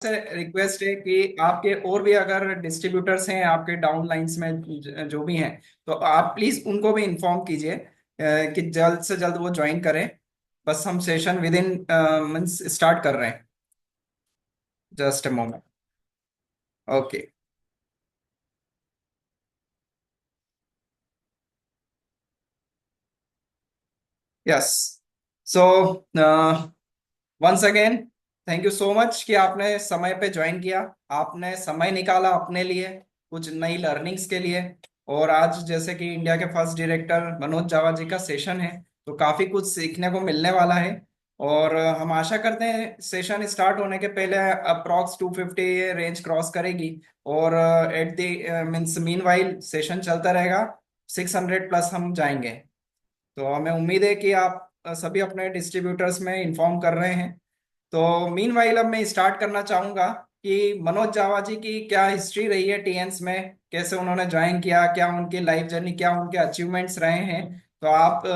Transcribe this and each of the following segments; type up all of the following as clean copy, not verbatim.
से रिक्वेस्ट है कि आपके और भी अगर डिस्ट्रीब्यूटर्स हैं आपके डाउन लाइंस में जो भी हैं, तो आप प्लीज उनको भी इन्फॉर्म कीजिए कि जल्द से जल्द वो ज्वाइन करें। बस हम session with in means start कर रहे हैं। Just a moment. Okay. Yes. So once again, thank you so much कि आपने समय पे ज्वाइन किया। आपने समय निकाला अपने लिए, कुछ नई लर्निंग्स के लिए। और आज जैसे कि इंडिया के फर्स्ट डायरेक्टर मनोज जावा जी का सेशन है, तो काफी कुछ सीखने को मिलने वाला है। और हम आशा करते हैं सेशन स्टार्ट होने के पहले अप्रॉक्स 250 रेंज क्रॉस करेगी। और at the means mean while session चलता रहेगा, 600 प्लस हम जाएंगे। तो हमें उम्मीद है कि आप सभी अपने डिस्ट्रीब्यूटर्स में इंफॉर्म कर रहे हैं। तो मीनवाइल अब मैं स्टार्ट करना चाहूंगा कि मनोज जावा जी की क्या हिस्ट्री रही है टीएंस में, कैसे उन्होंने ज्वाइन किया, क्या उनकी लाइफ जर्नी, क्या उनके अचीवमेंट्स रहे हैं। तो आप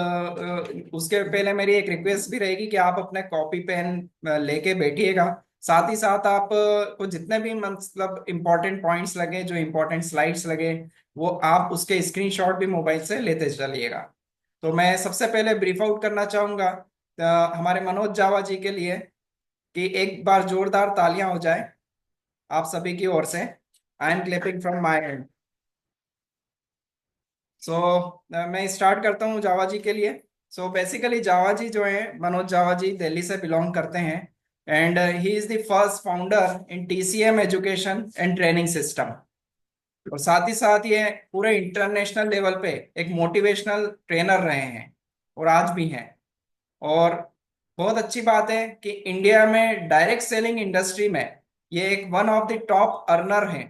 उसके पहले मेरी एक रिक्वेस्ट भी रहेगी कि आप अपने कॉपी पेन लेके बैठिएगा। साथ ही साथ आप को जितने भी मतलब इम्पोर्टेंट पॉइंट्स लगे, जो इम्पोर्टेंट स्लाइड्स लगे, वो आप उसके स्क्रीनशॉट भी मोबाइल से लेते चलिएगा। तो मैं सबसे पहले ब्रीफ आउट करना चाहूंगा हमारे मनोज जावा जी के लिए, कि एक बार जोरदार तालियां हो जाए आप सभी की ओर से। I am clapping from my end. So मैं स्टार्ट करता हूँ जावा जी के लिए। सो बेसिकली जावा जी जो है, मनोज जावा जी दिल्ली से बिलोंग करते हैं। And he is the first founder in TCM education and training system. और साथ ही साथ ये पूरे इंटरनेशनल लेवल पे एक मोटिवेशनल ट्रेनर रहे हैं, और आज भी हैं। और बहुत अच्छी बात है कि इंडिया में डायरेक्ट सेलिंग इंडस्ट्री में ये एक one of the top earner हैं।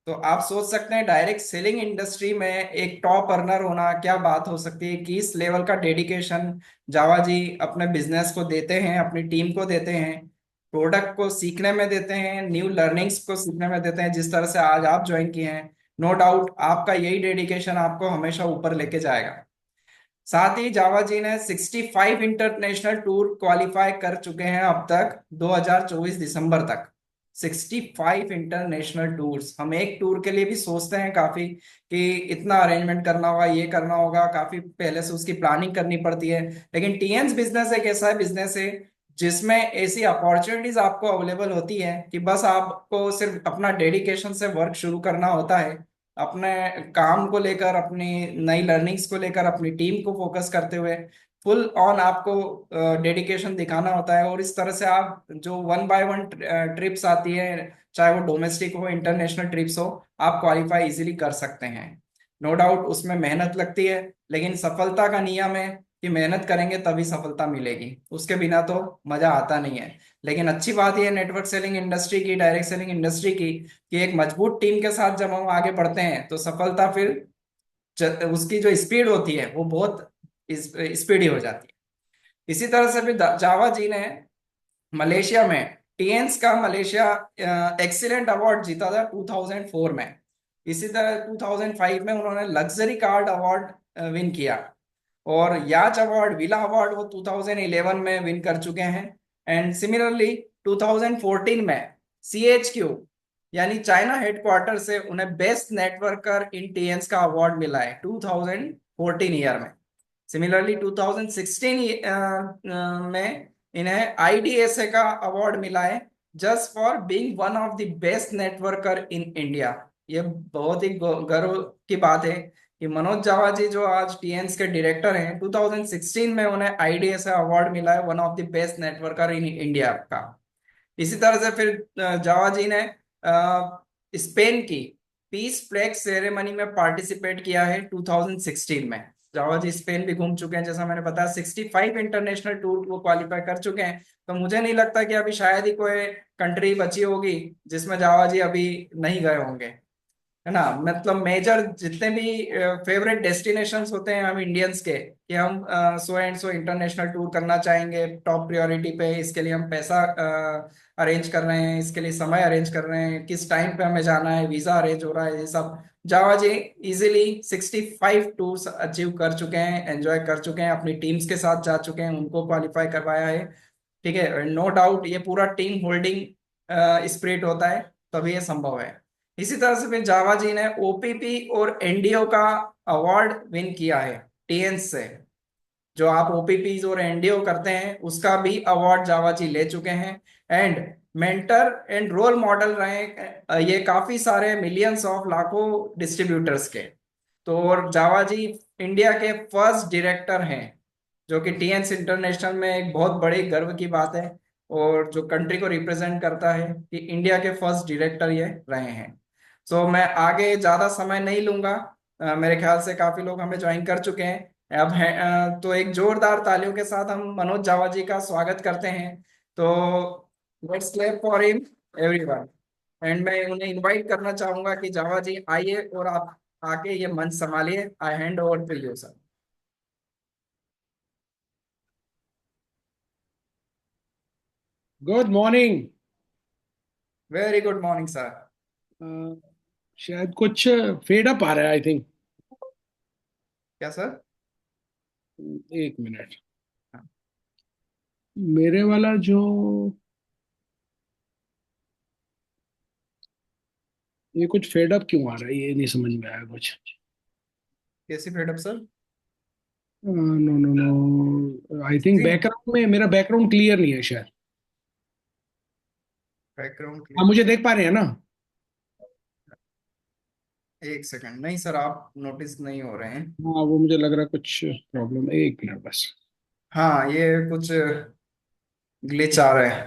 तो आप सोच सकते हैं डायरेक्ट सेलिंग इंडस्ट्री में एक टॉप अर्नर होना क्या बात हो सकती है, कि इस लेवल का डेडिकेशन जावा जी अपने बिजनेस को देते हैं, अपनी टीम को देते हैं, प्रोडक्ट को सीखने में देते हैं, न्यू लर्निंग्स को सीखने में देते हैं, जिस तरह से आज आप ज्वाइन किए हैं। नो डाउट आपका यही डेडिकेशन आपको हमेशा ऊपर लेके जाएगा। साथ ही जावा जी ने 65 इंटरनेशनल टूर क्वालिफाई कर चुके हैं अब तक 2024 दिसंबर तक। 65 इंटरनेशनल टूर्स, हम एक टूर के लिए भी सोचते हैं काफी कि इतना अरेंजमेंट करना होगा, ये करना होगा, काफी पहले से उसकी प्लानिंग करनी पड़ती है। लेकिन टीएन्स बिजनेस एक ऐसा बिजनेस है जिसमें ऐसी अपॉर्चुनिटीज आपको अवेलेबल होती है कि बस आपको सिर्फ अपना डेडिकेशन से वर्क शुरू करना होता है। अपने काम को लेकर, अपनी नई लर्निंग्स को लेकर, अपनी टीम को फोकस करते हुए फुल ऑन आपको डेडिकेशन दिखाना होता है। और इस तरह से आप जो वन बाय वन ट्रिप्स आती है, चाहे वो डोमेस्टिक हो इंटरनेशनल ट्रिप्स हो, आप क्वालिफाई इजीली कर सकते हैं। नो डाउट उसमें मेहनत लगती है, लेकिन सफलता का नियम है कि मेहनत करेंगे तभी सफलता मिलेगी, उसके बिना तो मजा आता नहीं है। लेकिन अच्छी बात यह नेटवर्क सेलिंग इंडस्ट्री की, डायरेक्ट सेलिंग इंडस्ट्री की, कि एक मजबूत टीम के साथ जब हम आगे बढ़ते हैं तो सफलता फिर उसकी जो स्पीड होती है वो बहुत स्पीडी हो जाती है। इसी तरह से भी जावा जी ने मलेशिया में टीएंस का मलेशिया एक्सीलेंट अवार्ड जीता था 2004 में। इसी तरह 2005 में उन्होंने लग्जरी कार्ड अवार्ड विन किया। और याच अवार्ड, विला अवार्ड, वो 2011 में विन कर चुके हैं। एंड सिमिलरली 2014 में सीएचक्यू यानी चाइना हेडक्वार्टर से उन्हें बेस्ट नेटवर्कर इन टीएंस का अवार्ड मिला है 2014 ईयर में। सिमिलरली 2016 में इन्हें आईडीएसए का अवार्ड मिला है, just for being one of the best networker in India. ये बहुत ही गर्व की बात है कि मनोज जावा जी जो आज टीएंस के डायरेक्टर हैं, 2016 में उन्हें आईडीएसए अवार्ड मिला है one of the best networker in India का। इसी तरह से फिर जावा जी ने स्पेन की पीस फ्लैग सेरेमनी में पार्टिसिपेट किया है 2016 में। जावा जी स्पेन भी घूम चुके हैं, जैसा मैंने बताया 65 इंटरनेशनल टूर वो क्वालिफाई कर चुके हैं। तो मुझे नहीं लगता कि अभी शायद ही कोई कंट्री बची होगी जिसमें जावा जी अभी नहीं गए होंगे, है ना। मतलब मेजर जितने भी फेवरेट डेस्टिनेशंस होते हैं हम इंडियंस के, कि हम so and so international tour करना चाहेंगे टॉप प्रायोरिटी पे, इसके लिए हम पैसा अरेंज कर रहे हैं, इसके लिए समय अरेंज कर रहे हैं, किस टाइम पे हमें जाना है, वीजा अरेंज हो रहा है, ये सब जावा जी इजीली 65 टूर्स अचीव कर चुके हैं, एंजॉय कर चुके हैं, अपनी टीम्स के साथ जा चुके हैं, उनको क्वालिफाई करवाया है। ठीक है, नो डाउट ये पूरा टीम होल्डिंग स्प्रिट होता है, तभी ये संभव है। इसी तरह से फिर जावा जी ने ओपीपी और एनडीओ का अवार्ड विन किया है टीएंस से। जो आप ओपीपीज और एनडीओ करते हैं उसका भी अवार्ड जावा जी ले चुके हैं। And mentor and role model रहे ये काफी सारे मिलियंस ऑफ लाखों डिस्ट्रीब्यूटर्स के। तो और जावा जी इंडिया के फर्स्ट डायरेक्टर हैं, जो कि टीएंस इंटरनेशनल में एक बहुत बड़ी गर्व की बात है। और जो कंट्री को रिप्रेजेंट करता है कि इंडिया के फर्स्ट डायरेक्टर ये रहे हैं। सो मैं आगे ज्यादा समय नहीं लूंगा। मेरे ख्याल से काफी लोग हमें ज्वाइन कर चुके हैं अब है। तो एक जोरदार तालियों के साथ हम मनोज जावा जी का स्वागत करते हैं। तो let's clap for him everyone. And मैं उन्हें इनवाइट करना चाहूंगा कि जावा जी आइए और आप आके ये मंच संभालिए। I hand over to you sir. Good morning. Very good morning sir. शायद कुछ फेड अप आ रहा है, आई थिंक। क्या सर? एक मिनट। मेरे वाला जो ये कुछ फेड अप क्यों आ रहा है, ये नहीं समझ में आया कुछ। कैसी freedom sir? No no no, I think screen background में मेरा बैकग्राउंड क्लियर नहीं है शायद। बैकग्राउंड आप क्लियर? मुझे देख पा रहे हैं ना? एक सेकंड, नहीं सर आप नोटिस नहीं हो रहे हैं। हाँ, वो मुझे लग रहा है कुछ प्रॉब्लम है। एक मिनट बस। हाँ ये कुछ ग्लिच आ रहा है।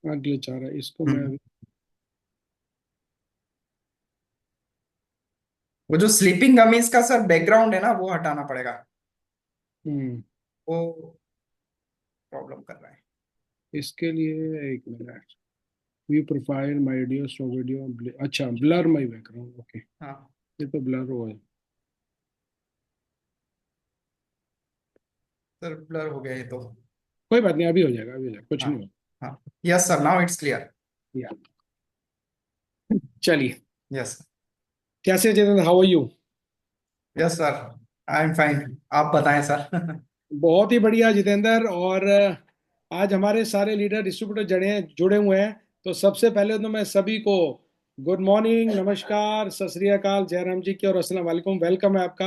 अगले चाह रहा है इसको मैं हम्म। अभी। वो जो स्लीपिंग गमीज का सर बैकग्राउंड है ना, वो हटाना पड़ेगा। हम्म। वो प्रॉब्लम कर रहा है। इसके लिए एक minute. View profile my video show video. अच्छा, ब्लर माय बैकग्राउंड, ओके। हाँ ये तो ब्लर हो है। सर ब्लर हो गया ये तो। कोई बात नहीं, अभी हो जाएगा, अभी हो जाएगा, कुछ हाँ नहीं होगा। हाँ। Yes sir, now it's clear. या चलिए। यस। कैसे Chetan, how are you? Yes sir, I am fine. आप बताएं सर। बहुत ही बढ़िया जितेंद्र। और आज हमारे सारे लीडर डिस्ट्रीब्यूटर जुड़े हुए हैं। तो सबसे पहले तो मैं सभी को गुड मॉर्निंग, नमस्कार, सत श्री अकाल, जयराम जी की और अस्सलाम वालेकुम। वेलकम है आपका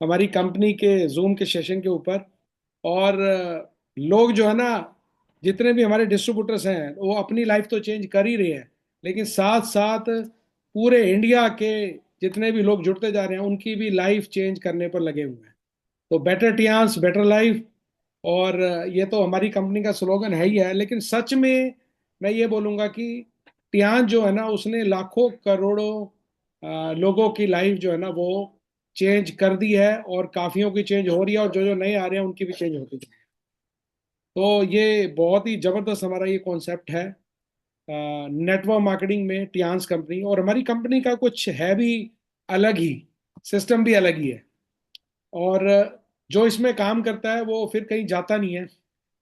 हमारी कंपनी के जूम के सेशन के ऊपर। और लोग जो है ना, जितने भी हमारे डिस्ट्रीब्यूटर्स हैं वो अपनी लाइफ तो चेंज कर ही रहे हैं, लेकिन साथ साथ पूरे इंडिया के जितने भी लोग जुड़ते जा रहे हैं उनकी भी लाइफ चेंज करने पर लगे हुए हैं। तो बेटर टियान्स बेटर लाइफ। और ये तो हमारी कंपनी का स्लोगन है ही है, लेकिन सच में मैं ये बोलूँगा कि टियान्स जो है ना उसने लाखों करोड़ों लोगों की लाइफ जो है ना वो चेंज कर दी है, और काफियों की चेंज हो रही है, और जो जो नए आ रहे हैं उनकी भी चेंज होती है। तो ये बहुत ही जबरदस्त हमारा ये कॉन्सेप्ट है नेटवर्क मार्केटिंग में टियान्स कंपनी। और हमारी कंपनी का कुछ है भी अलग ही, सिस्टम भी अलग ही है। और जो इसमें काम करता है वो फिर कहीं जाता नहीं है,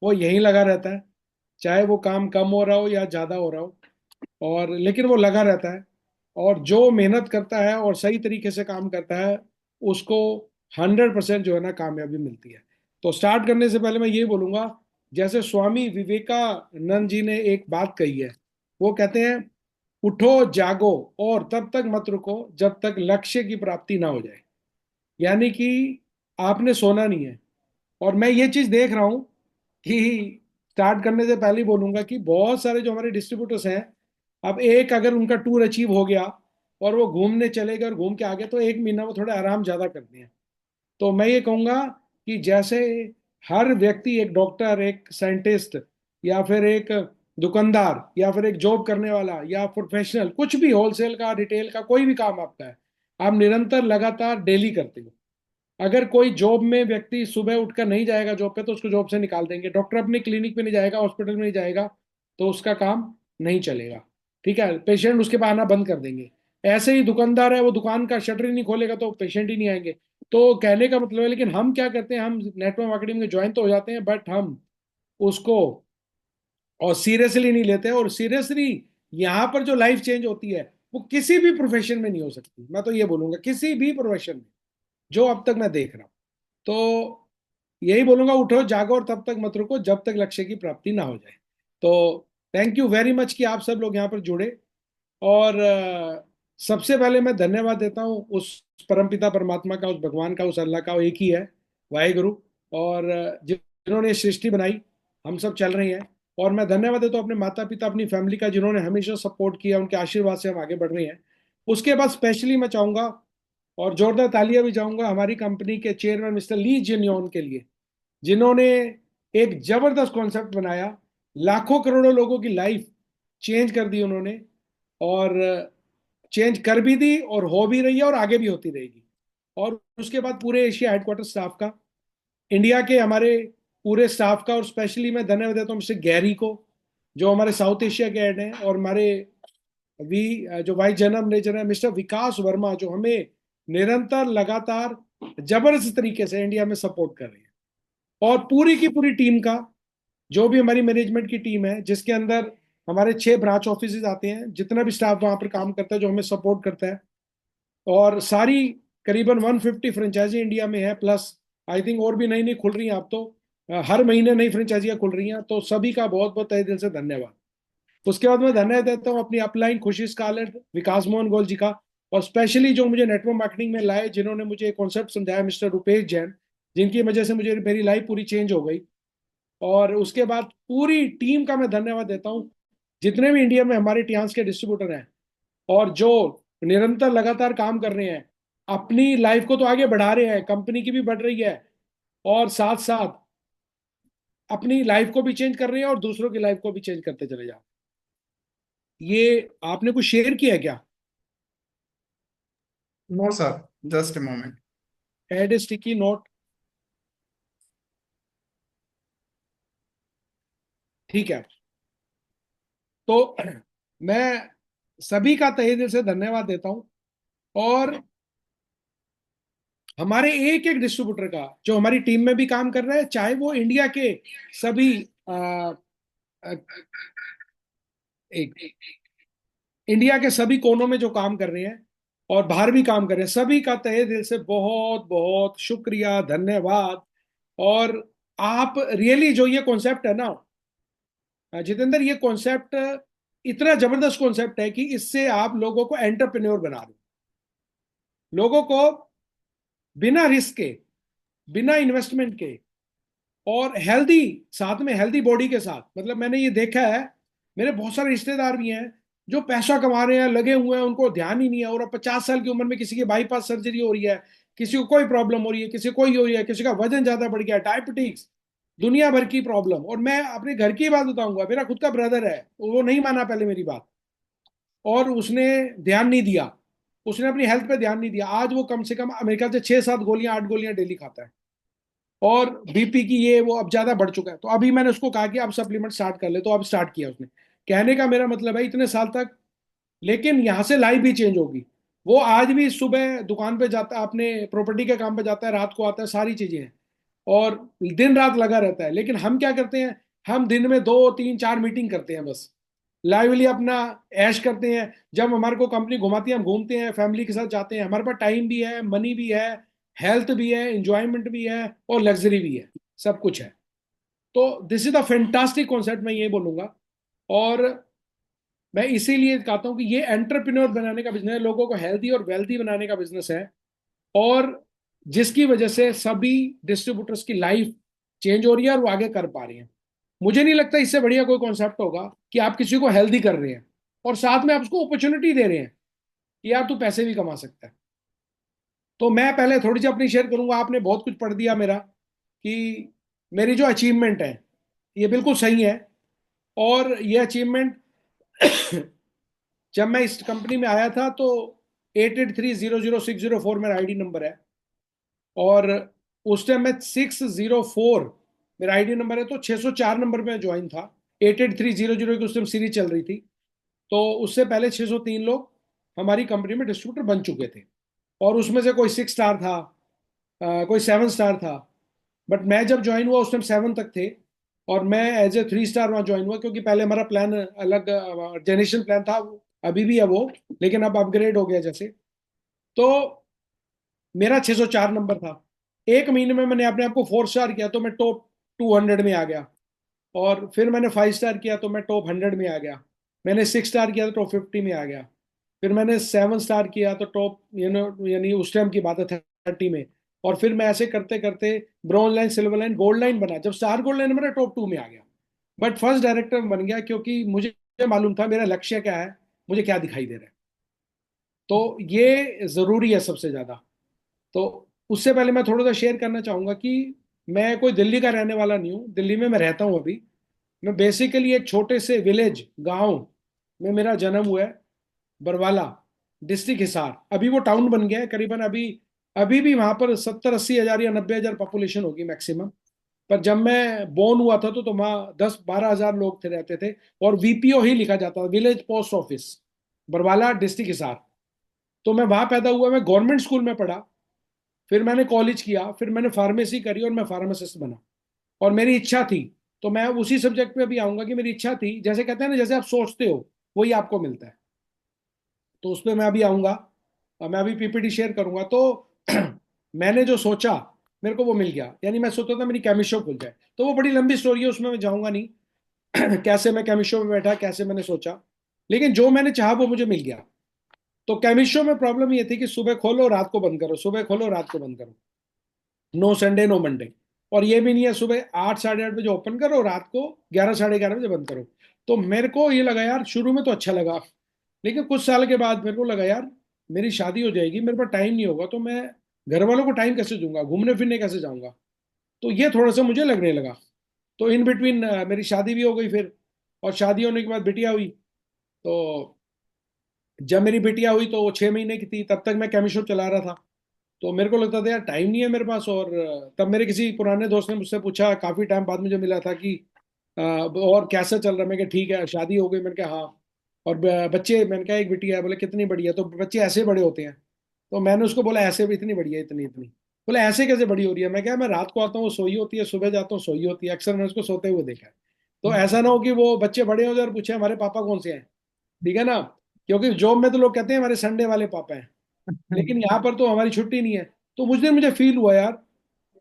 वो यहीं लगा रहता है। चाहे वो काम कम हो रहा हो या ज़्यादा हो रहा हो, और लेकिन वो लगा रहता है। और जो मेहनत करता है और सही तरीके से काम करता है उसको 100% जो है ना कामयाबी मिलती है। तो स्टार्ट करने से पहले मैं ये बोलूँगा, जैसे स्वामी विवेकानंद जी ने एक बात कही है। वो कहते हैं, उठो जागो और तब तक मत रुको जब तक लक्ष्य की प्राप्ति ना हो जाए। यानी कि आपने सोना नहीं है। और मैं ये चीज देख रहा हूं कि स्टार्ट करने से पहले ही बोलूंगा कि बहुत सारे जो हमारे डिस्ट्रीब्यूटर्स हैं, अब एक अगर उनका टूर अचीव हो गया और वो घूमने चले गए और घूम के आ गए, तो एक महीना वो थोड़ा आराम ज्यादा करते हैं। तो मैं ये कहूंगा कि जैसे हर व्यक्ति, एक डॉक्टर, एक साइंटिस्ट, या फिर एक दुकानदार, या फिर एक जॉब करने वाला, या प्रोफेशनल, कुछ भी, होलसेल का, रिटेल का, कोई भी काम आपका है, आप निरंतर लगातार डेली करते हो। अगर कोई जॉब में व्यक्ति सुबह उठकर नहीं जाएगा जॉब पे, तो उसको जॉब से निकाल देंगे। डॉक्टर अपने क्लिनिक पे नहीं जाएगा, हॉस्पिटल में नहीं जाएगा, तो उसका काम नहीं चलेगा। ठीक है, पेशेंट उसके पास आना बंद कर देंगे। ऐसे ही दुकानदार है, वो दुकान का शटर ही नहीं खोलेगा तो पेशेंट ही नहीं आएंगे। तो कहने का मतलब है, लेकिन हम क्या करते हैं, हम नेटवर्क मार्केटिंग में ज्वाइन तो हो जाते हैं, बट हम उसको और सीरियसली नहीं लेते हैं। और सीरियसली यहाँ पर जो लाइफ चेंज होती है वो किसी भी प्रोफेशन में नहीं हो सकती। मैं तो ये बोलूंगा किसी भी प्रोफेशन में, जो अब तक मैं देख रहा हूं। तो यही बोलूंगा, उठो जागो और तब तक मत रुको जब तक लक्ष्य की प्राप्ति ना हो जाए। तो थैंक यू वेरी मच कि आप सब लोग यहाँ पर जुड़े। और सबसे पहले मैं धन्यवाद देता हूँ उस परमपिता परमात्मा का, उस भगवान का, उस अल्लाह का, वो एक ही है, वाहेगुरु। और जिन्होंने ये सृष्टि बनाई, हम सब चल रहे हैं। और मैं धन्यवाद देता हूँ अपने माता पिता, अपनी फैमिली का, जिन्होंने हमेशा सपोर्ट किया, उनके आशीर्वाद से हम आगे बढ़ रहे हैं। उसके बाद स्पेशली मैं चाहूंगा, और जोरदार तालियां भी चाहूंगा हमारी कंपनी के चेयरमैन मिस्टर ली जिनयोन के लिए, जिन्होंने एक जबरदस्त कॉन्सेप्ट बनाया, लाखों करोड़ों लोगों की लाइफ चेंज कर दी उन्होंने। और चेंज कर भी दी, और हो भी रही है, और आगे भी होती रहेगी। और उसके बाद पूरे एशिया हेडक्वार्टर स्टाफ का, इंडिया के हमारे पूरे स्टाफ का, और स्पेशली मैं धन्यवाद देता हूँ मिस्टर गैरी को, जो हमारे साउथ एशिया के हेड हैं। और हमारे जो वाइस जनरल मैनेजर है मिस्टर विकास वर्मा, जो हमें निरंतर लगातार जबरदस्त तरीके से इंडिया में सपोर्ट कर रहे हैं। और पूरी की पूरी टीम का, जो भी हमारी मैनेजमेंट की टीम है, जिसके अंदर हमारे 6 ब्रांच ऑफिस आते हैं, जितना भी स्टाफ वहां पर काम करता है जो हमें सपोर्ट करता है। और सारी करीबन 150 फ्रेंचाइजी इंडिया में है, प्लस आई थिंक और भी नई नई खुल रही हैं आप तो। हर महीने नई फ्रेंचाइजियां खुल रही हैं, तो सभी का बहुत बहुत तहे दिल से धन्यवाद। उसके बाद मैं धन्यवाद देता हूँ अपनी अपलाइन खुशी स्कारलेट विकास मोहन गोल जी का, और स्पेशली जो मुझे नेटवर्क मार्केटिंग में लाए, जिन्होंने मुझे कॉन्सेप्ट समझाया, मिस्टर रुपेश जैन, जिनकी वजह से मुझे मेरी लाइफ पूरी चेंज हो गई। और उसके बाद पूरी टीम का मैं धन्यवाद देता हूँ, जितने भी इंडिया में हमारे टियान्स के डिस्ट्रीब्यूटर हैं, और जो निरंतर लगातार काम कर रहे हैं, अपनी लाइफ को तो आगे बढ़ा रहे हैं, कंपनी की भी बढ़ रही है, और साथ साथ अपनी लाइफ को भी चेंज कर रहे हैं, और दूसरों की लाइफ को भी चेंज करते चले जाओ। ये आपने कुछ शेयर किया है क्या? No sir, just a moment. Add a sticky note. ठीक है। तो मैं सभी का तहे दिल से धन्यवाद देता हूं। और हमारे एक एक डिस्ट्रीब्यूटर का, जो हमारी टीम में भी काम कर रहे हैं, चाहे वो इंडिया के सभी आ, आ, एक इंडिया के सभी कोनों में जो काम कर रहे हैं, और बाहर भी काम कर रहे हैं, सभी का तहे दिल से बहुत बहुत शुक्रिया, धन्यवाद। और आप रियली, जो ये कॉन्सेप्ट है ना जितेंद्र, ये कॉन्सेप्ट इतना जबरदस्त कॉन्सेप्ट है कि इससे आप लोगों को एंटरप्रेन्योर बना रहे हो, लोगों को बिना रिस्क के, बिना इन्वेस्टमेंट के, और हेल्दी, साथ में हेल्दी बॉडी के साथ। मतलब मैंने ये देखा है, मेरे बहुत सारे रिश्तेदार भी हैं जो पैसा कमा रहे हैं, लगे हुए हैं, उनको ध्यान ही नहीं है, और अब 50 साल की उम्र में किसी की बाईपास सर्जरी हो रही है, किसी को कोई प्रॉब्लम हो रही है, किसी को कोई हो रही है, किसी का वजन ज्यादा बढ़ गया, डायबिटीज, दुनिया भर की प्रॉब्लम। और मैं अपने घर की बात बताऊंगा, मेरा खुद का ब्रदर है, वो नहीं माना पहले मेरी बात, और उसने ध्यान नहीं दिया, उसने अपनी हेल्थ पे ध्यान नहीं दिया। आज वो कम से कम अमेरिका से 6-7 गोलियां, 8 गोलियां डेली खाता है, और बीपी की ये वो अब ज्यादा बढ़ चुका है। तो अभी मैंने उसको कहा कि अब सप्लीमेंट स्टार्ट कर ले, तो अब स्टार्ट किया उसने। कहने का मेरा मतलब है, इतने साल तक, लेकिन यहाँ से लाइफ भी चेंज होगी। वो आज भी सुबह दुकान पे जाता है, अपने प्रॉपर्टी के काम पे जाता है, रात को आता है, सारी चीजें हैं, और दिन रात लगा रहता है। लेकिन हम क्या करते हैं, हम दिन में 2-3-4 मीटिंग करते हैं बस, लाइवली अपना ऐश करते हैं। जब हमारे को कंपनी घुमाती है, हम घूमते हैं, फैमिली के साथ जाते हैं, हमारे पास टाइम भी है, मनी भी है, हेल्थ भी है, इंजॉयमेंट भी है, और लग्जरी भी है, सब कुछ है। तो this is the fantastic concept, मैं ये बोलूंगा। और मैं इसीलिए कहता हूँ कि ये एंटरप्रेन्योर बनाने का बिजनेस है, लोगों को हेल्दी और वेल्दी बनाने का बिजनेस है। और जिसकी वजह से सभी डिस्ट्रीब्यूटर्स की लाइफ चेंज हो रही है, और वो आगे कर पा रही हैं। मुझे नहीं लगता इससे बढ़िया कोई कॉन्सेप्ट होगा कि आप किसी को हेल्दी कर रहे हैं, और साथ में आप उसको अपॉर्चुनिटी दे रहे हैं कि यार तू पैसे भी कमा सकता है। तो मैं पहले थोड़ी सी अपनी शेयर करूंगा, आपने बहुत कुछ पढ़ दिया मेरा, कि मेरी जो अचीवमेंट है ये बिल्कुल सही है। और ये अचीवमेंट जब मैं इस कंपनी में आया था, तो 88300604 मेरा आईडी नंबर है। और उस टाइम मैं 604 मेरा आईडी नंबर है, तो 604 नंबर पे ज्वाइन था। 8830 की उस टाइम सीरीज चल रही थी। तो उससे पहले 603 लोग हमारी कंपनी में डिस्ट्रीब्यूटर बन चुके थे, और उसमें से कोई 6 स्टार था, कोई 7 स्टार था। बट मैं जब ज्वाइन हुआ उस टाइम 7 तक थे, और मैं एज ए 3 स्टार वहाँ ज्वाइन हुआ, क्योंकि पहले हमारा प्लान अलग, जनरेशन प्लान था, अभी भी है वो, लेकिन अब अपग्रेड हो गया जैसे। तो मेरा 604 नंबर था। एक महीने में मैंने अपने आप को 4 स्टार किया, तो मैं टॉप 200 में आ गया। और फिर मैंने 5 स्टार किया तो मैं टॉप 100 में आ गया। मैंने 6 स्टार किया तो टॉप 50 में आ गया। फिर मैंने 7 स्टार किया तो टॉप यानी उस टाइम की बात है 30 में। और फिर मैं ऐसे करते करते bronze line, silver line, gold line बना। जब स्टार गोल्ड लाइन मेरा टॉप 2 में आ गया, बट फर्स्ट डायरेक्टर बन गया क्योंकि मुझे मालूम था मेरा लक्ष्य क्या है, मुझे क्या दिखाई दे रहा है। तो ये जरूरी है सबसे ज्यादा। तो उससे पहले मैं थोड़ा सा शेयर करना चाहूंगा कि मैं कोई दिल्ली का रहने वाला नहीं हूँ, दिल्ली में मैं रहता हूँ अभी। मैं बेसिकली एक छोटे से विलेज गांव में मेरा जन्म हुआ है, बरवाला, डिस्ट्रिक्ट हिसार। अभी वो टाउन बन गया है करीबन। अभी अभी भी वहां पर 70-80 हजार या 90 हजार पॉपुलेशन होगी मैक्सिमम। पर जब मैं बोर्न हुआ था तो वहाँ 10-12 हजार लोग थे, रहते थे। और वीपीओ ही लिखा जाता था, village post office, Barwala, district Hisar. तो मैं वहां पैदा हुआ, मैं गवर्नमेंट स्कूल में पढ़ा। फिर मैंने कॉलेज किया, फिर मैंने फार्मेसी करी और मैं फार्मासिस्ट बना। और मेरी इच्छा थी, तो मैं उसी सब्जेक्ट पे भी आऊंगा कि मेरी इच्छा थी, जैसे कहते हैं ना, जैसे आप सोचते हो वही आपको मिलता है। तो उस पर मैं अभी आऊंगा और मैं अभी पीपीटी शेयर करूंगा। तो मैंने जो सोचा मेरे को वो मिल गया। यानी मैं सोचता था मेरी केमिस्ट शॉप खुल जाए, तो वो बड़ी लंबी स्टोरी है, उसमें मैं जाऊंगा नहीं। कैसे मैं केमिस्ट शॉप में बैठा, कैसे मैंने सोचा, लेकिन जो मैंने चाहा वो मुझे मिल गया। तो केमिस्ट शॉप में प्रॉब्लम ये थी कि सुबह खोलो रात को बंद करो, सुबह खोलो रात को बंद करो, नो संडे नो मंडे। और ये भी नहीं है सुबह 8 साढ़े 8 बजे ओपन करो, रात को 11 साढ़े 11 बजे बंद करो। तो मेरे को ये लगा यार, शुरू में तो अच्छा लगा, लेकिन कुछ साल के बाद मेरे को लगा यार मेरी शादी हो जाएगी, मेरे पास टाइम नहीं होगा, तो मैं घर वालों को टाइम कैसे दूंगा, घूमने फिरने कैसे जाऊंगा। तो ये थोड़ा सा मुझे लगने लगा। तो इन बिटवीन मेरी शादी भी हो गई फिर। और शादी होने के बाद बिटिया हुई। तो जब मेरी बिटिया हुई तो वो 6 महीने की थी, तब तक मैं केमिस्ट शॉप चला रहा था। तो मेरे को लगता था यार टाइम नहीं है मेरे पास। और तब मेरे किसी पुराने दोस्त ने मुझसे पूछा, काफी टाइम बाद मुझे मिला था, कि और कैसा चल रहा है। मैं कहा ठीक है। शादी हो गई, मैंने कहा हाँ। और बच्चे, मैंने कहा एक बिटिया है। बोले कितनी बड़ी है? तो बच्चे ऐसे बड़े होते हैं। तो मैंने उसको बोला ऐसे भी इतनी बड़ी है, इतनी इतनी। बोले ऐसे कैसे बड़ी हो रही है? मैं क्या, मैं रात को आता हूँ वो सोई होती है, सुबह जाता हूँ सोई होती है, अक्सर मैंने उसको सोते हुए देखा है। तो ऐसा ना हो कि वो बच्चे बड़े हो जाए और पूछे हमारे पापा कौन से हैं। ठीक है ना? क्योंकि जॉब में तो लोग कहते हैं हमारे संडे वाले पापा हैं, लेकिन यहाँ पर तो हमारी छुट्टी नहीं है। तो मुझे फील हुआ यार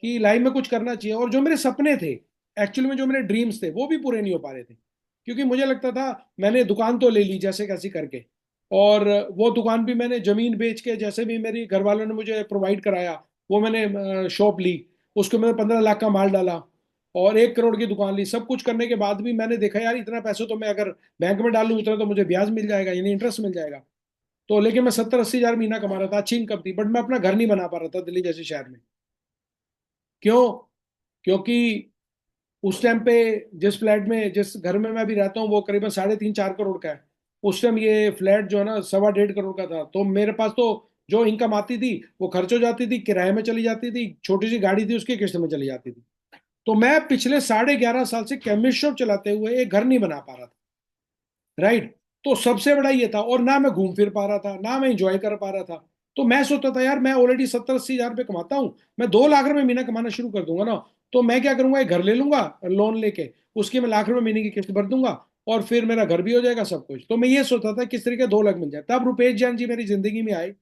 कि लाइफ में कुछ करना चाहिए। और जो मेरे सपने थे, एक्चुअली में जो मेरे ड्रीम्स थे, वो भी पूरे नहीं हो पा रहे थे। क्योंकि मुझे लगता था मैंने दुकान तो ले ली जैसे कैसी करके, और वो दुकान भी मैंने जमीन बेच के, जैसे भी मेरी घर वालों ने मुझे प्रोवाइड कराया, वो मैंने शॉप ली। उसको मैंने 15 लाख का माल डाला और 1 करोड़ की दुकान ली। सब कुछ करने के बाद भी मैंने देखा यार इतना पैसा तो मैं अगर बैंक में डालूं उतना तो मुझे ब्याज मिल जाएगा, यानी इंटरेस्ट मिल जाएगा। तो लेकिन मैं 70-80 हजार महीना कमा रहा था, अच्छी इनकम थी, बट मैं अपना घर नहीं बना पा रहा था दिल्ली जैसे शहर में। क्यों? क्योंकि उस टाइम पे जिस फ्लैट में, जिस घर में मैं अभी रहता हूँ, वो करीबन 3.5-4 करोड़ का है। उस टाइम ये फ्लैट जो है ना 1.25-1.5 करोड़ का था। तो मेरे पास तो जो इनकम आती थी वो खर्च हो जाती थी, किराए में चली जाती थी, छोटी सी गाड़ी थी उसकी किस्त में चली जाती थी। तो मैं पिछले 11.5 साल से केमिस्ट शॉप चलाते हुए एक घर नहीं बना पा रहा था। राइट? तो सबसे बड़ा ये था। और ना मैं घूम फिर पा रहा था, ना मैं इंजॉय कर पा रहा था। तो मैं सोचता था यार मैं ऑलरेडी 70-80 हजार रुपये कमाता हूँ, मैं 2 लाख रुपए महीना कमाना शुरू कर दूंगा ना, तो मैं क्या करूंगा, एक घर ले लूंगा लोन लेके, उसकी मैं लाख रुपए महीने की किस्त भर दूंगा, और फिर मेरा घर भी हो जाएगा सब कुछ। तो मैं ये सोचता था किस तरीके 2 लाख मिल जाए। तब रुपेश जैन जी मेरी जिंदगी में आए।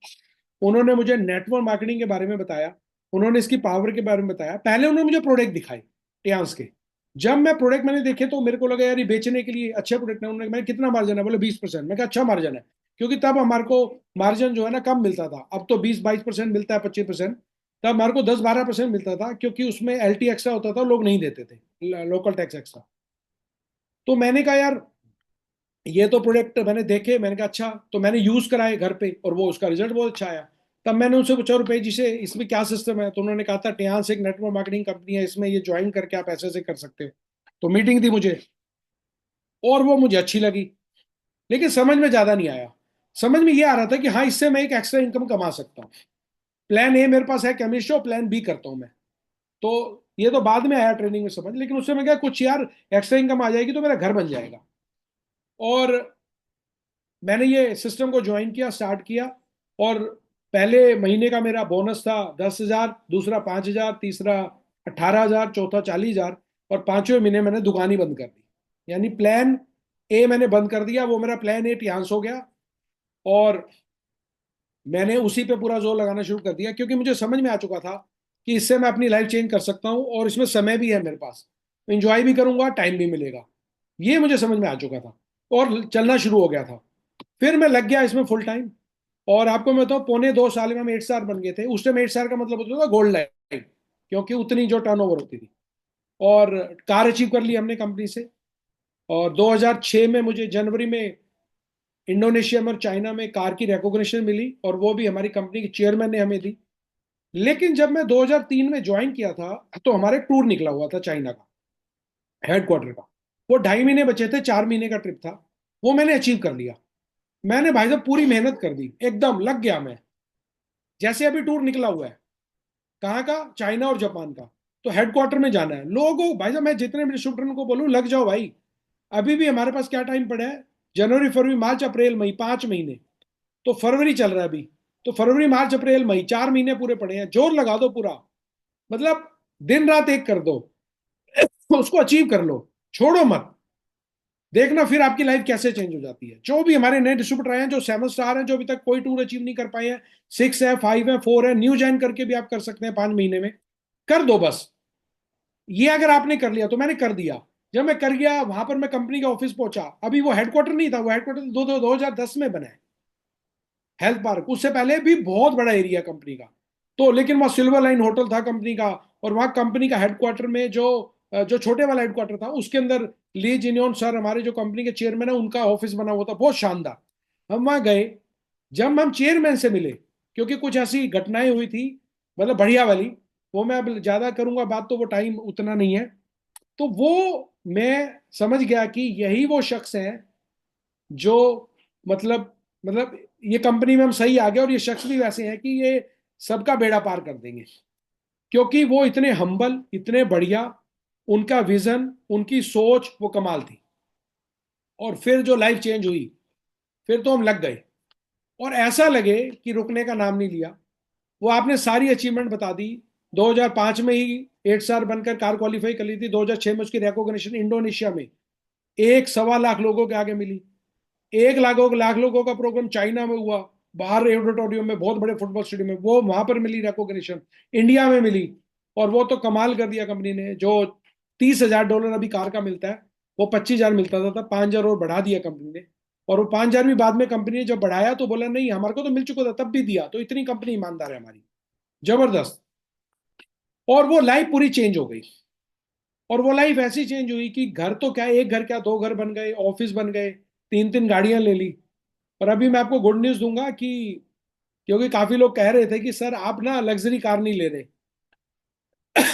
उन्होंने मुझे नेटवर्क मार्केटिंग के बारे में बताया, उन्होंने इसकी पावर के बारे में बताया। पहले उन्होंने मुझे प्रोडक्ट दिखाए टियान्स के। जब मैं प्रोडक्ट मैंने देखे तो मेरे को लगा यार ये बेचने के लिए अच्छे प्रोडक्ट है। उन्होंने, मैंने कितना मार्जिन है? बोले 20%। मैं कहा अच्छा मार्जिन है। क्योंकि तब हमारे को मार्जिन जो है ना कम मिलता था, अब तो 20-22% मिलता है, 25%। तब हमारे को 10-12% मिलता था, क्योंकि उसमें एलटी एक्स्ट्रा होता था, लोग नहीं देते थे, लोकल टैक्स एक्स्ट्रा। तो मैंने कहा यार ये तो प्रोडक्ट मैंने देखे, मैंने कहा अच्छा। तो मैंने यूज कराए घर पे और वो उसका रिजल्ट बहुत अच्छा आया। तब मैंने उनसे पूछा रुपए जी से इसमें क्या सिस्टम है? तो उन्होंने कहा था टियास एक नेटवर्क मार्केटिंग कंपनी है, इसमें ये ज्वाइन करके आप ऐसे ऐसे कर सकते हो। तो मीटिंग दी मुझे, और वो मुझे अच्छी लगी, लेकिन समझ में ज्यादा नहीं आया। समझ में ये आ रहा था कि हाँ इससे मैं एक एक्स्ट्रा इनकम कमा सकता हूँ। प्लान ए मेरे पास है केमिस्ट्री, और प्लान बी करता हूँ मैं। तो ये तो बाद में आया ट्रेनिंग में समझ, लेकिन उससे मैं क्या, कुछ यार एक्स्ट्रा इनकम आ जाएगी तो मेरा घर बन जाएगा। और मैंने ये सिस्टम को ज्वाइन किया, स्टार्ट किया। और पहले महीने का मेरा बोनस था 10 हजार, दूसरा 5 हजार, तीसरा 18 हजार, चौथा 40 हजार। और पांचवें महीने मैंने दुकान ही बंद कर दी। यानी प्लान ए मैंने बंद कर दिया, वो मेरा प्लान ए टियान्स हो गया। और मैंने उसी पे पूरा जोर लगाना शुरू कर दिया, क्योंकि मुझे समझ में आ चुका था कि इससे मैं अपनी लाइफ चेंज कर सकता हूँ और इसमें समय भी है मेरे पास। इंजॉय भी करूंगा, टाइम भी मिलेगा। ये मुझे समझ में आ चुका था और चलना शुरू हो गया था। फिर मैं लग गया इसमें फुल टाइम। और आपको मैं बताऊं, पौने 2 साल में हम 8 स्टार बन गए थे। उस टाइम 8 स्टार का मतलब होता था गोल्ड लाइन, क्योंकि उतनी जो टर्नओवर होती थी। और कार अचीव कर ली हमने कंपनी से। और 2006 में मुझे जनवरी में इंडोनेशिया में और चाइना में कार की रिकॉग्निशन मिली, और वो भी हमारी कंपनी के चेयरमैन ने हमें दी। लेकिन जब मैं 2003 में ज्वाइन किया था, तो हमारे टूर निकला हुआ था चाइना का, हेडक्वार्टर का। वो 2.5 महीने बचे थे, 4 महीने का ट्रिप था। वो मैंने अचीव कर लिया। मैंने भाई साहब पूरी मेहनत कर दी, एकदम लग गया मैं। जैसे अभी टूर निकला हुआ है, कहाँ का, चाइना और जापान का। तो हेडक्वार्टर में जाना है लोगों, भाई साहब मैं जितने भी डिस्ट्रीब्यूटर को बोलूं लग जाओ भाई। अभी भी हमारे पास क्या टाइम पड़ा है, जनवरी फरवरी मार्च अप्रैल मई, 5 महीने। तो फरवरी चल रहा है अभी। तो फरवरी मार्च अप्रैल मई 4 महीने पूरे पड़े हैं, जोर लगा दो पूरा। मतलब दिन रात एक कर दो, उसको अचीव कर लो, छोड़ो मत। देखना फिर आपकी लाइफ कैसे चेंज हो जाती है। जो भी हमारे नए डिस्ट्रीब्यूटर आए हैं, जो 7 स्टार हैं, जो अभी तक कोई टूर अचीव नहीं कर पाए हैं, 6 है, 5 है, 4 है, न्यू ज्वाइन करके भी आप कर सकते हैं 5 महीने में। कर दो बस। ये अगर आपने कर लिया तो मैंने कर दिया। जब मैं कर गया वहां पर, मैं कंपनी का ऑफिस पहुंचा। अभी वो हेडक्वार्टर नहीं था, वो हेडक्वार्टर 2010 में बना है, हेल्थ पार्क। उससे पहले भी बहुत बड़ा एरिया कंपनी का। तो लेकिन वहाँ सिल्वर लाइन होटल था कंपनी का। और वहाँ कंपनी का हेडक्वार्टर में जो जो छोटे वाला हेडक्वार्टर था, उसके अंदर ली जिन्योन सर, हमारे जो कंपनी के चेयरमैन है, उनका ऑफिस बना हुआ था, बहुत शानदार। हम वहाँ गए। जब हम चेयरमैन से मिले, क्योंकि कुछ ऐसी घटनाएं हुई थी, मतलब बढ़िया वाली, वो मैं अब ज्यादा करूंगा बात, तो वो टाइम उतना नहीं है। तो वो मैं समझ गया कि यही वो शख्स है जो, मतलब ये कंपनी में हम सही आ गए, और ये शख्स भी वैसे हैं कि ये सबका बेड़ा पार कर देंगे। क्योंकि वो इतने हम्बल, इतने बढ़िया, उनका विजन, उनकी सोच वो कमाल थी। और फिर जो लाइफ चेंज हुई, फिर तो हम लग गए। और ऐसा लगे कि रुकने का नाम नहीं लिया। वो आपने सारी अचीवमेंट बता दी। 2005 में ही 8 स्टार बनकर कार क्वालिफाई कर ली थी। 2006 में उसकी रिकॉग्निशन इंडोनेशिया में 1.25 लाख लोगों के आगे मिली। 1 लाख लोगों का प्रोग्राम चाइना में हुआ, बाहर ऑडिटोरियम में, बहुत बड़े फुटबॉल स्टेडियम में, वो वहां पर मिली रिकॉग्निशन। इंडिया में मिली। और वो तो कमाल कर दिया कंपनी ने। जो $30,000 अभी कार का मिलता है, वो 25,000 मिलता था, 5,000 और बढ़ा दिया कंपनी ने। और वो 5,000 भी बाद में कंपनी ने जब बढ़ाया, तो बोला नहीं, हमारे को तो मिल चुका था तब भी दिया। तो इतनी कंपनी ईमानदार है हमारी, जबरदस्त। और वो लाइफ पूरी चेंज हो गई। और वो लाइफ ऐसी चेंज हुई कि घर तो क्या, एक घर क्या, 2 घर बन गए, ऑफिस बन गए, 3 3 गाड़ियां ले ली। और अभी मैं आपको गुड न्यूज दूंगा कि, क्योंकि काफी लोग कह रहे थे कि सर आप ना लग्जरी कार नहीं ले रहे,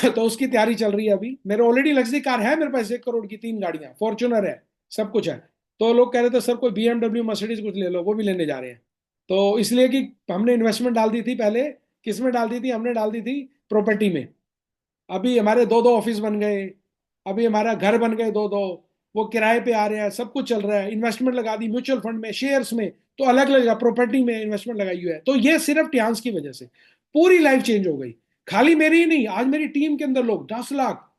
तो उसकी तैयारी चल रही है अभी। मेरे ऑलरेडी लग्जरी कार है मेरे पास, 1 करोड़ की 3 गाड़ियां, फॉर्च्यूनर है, सब कुछ है। तो लोग कह रहे थे सर कोई BMW मर्सिडीज कुछ ले लो, वो भी लेने जा रहे हैं। तो इसलिए कि हमने इन्वेस्टमेंट डाल दी थी पहले। किस में डाल दी थी, हमने डाल दी थी प्रॉपर्टी में। अभी हमारे 2 2 ऑफिस बन गए। अभी हमारा घर बन गए 2 2। वो किराए पे आ रहे हैं, सब कुछ चल रहा है। इन्वेस्टमेंट लगा दी म्यूचुअल फंड में, शेयर्स में। तो अलग अलग प्रॉपर्टी में इन्वेस्टमेंट लगाई हुई है। तो ये सिर्फ टियान्स की वजह से पूरी लाइफ चेंज हो गई। खाली मेरी ही नहीं, आज मेरी टीम के अंदर लोग 10 लाख,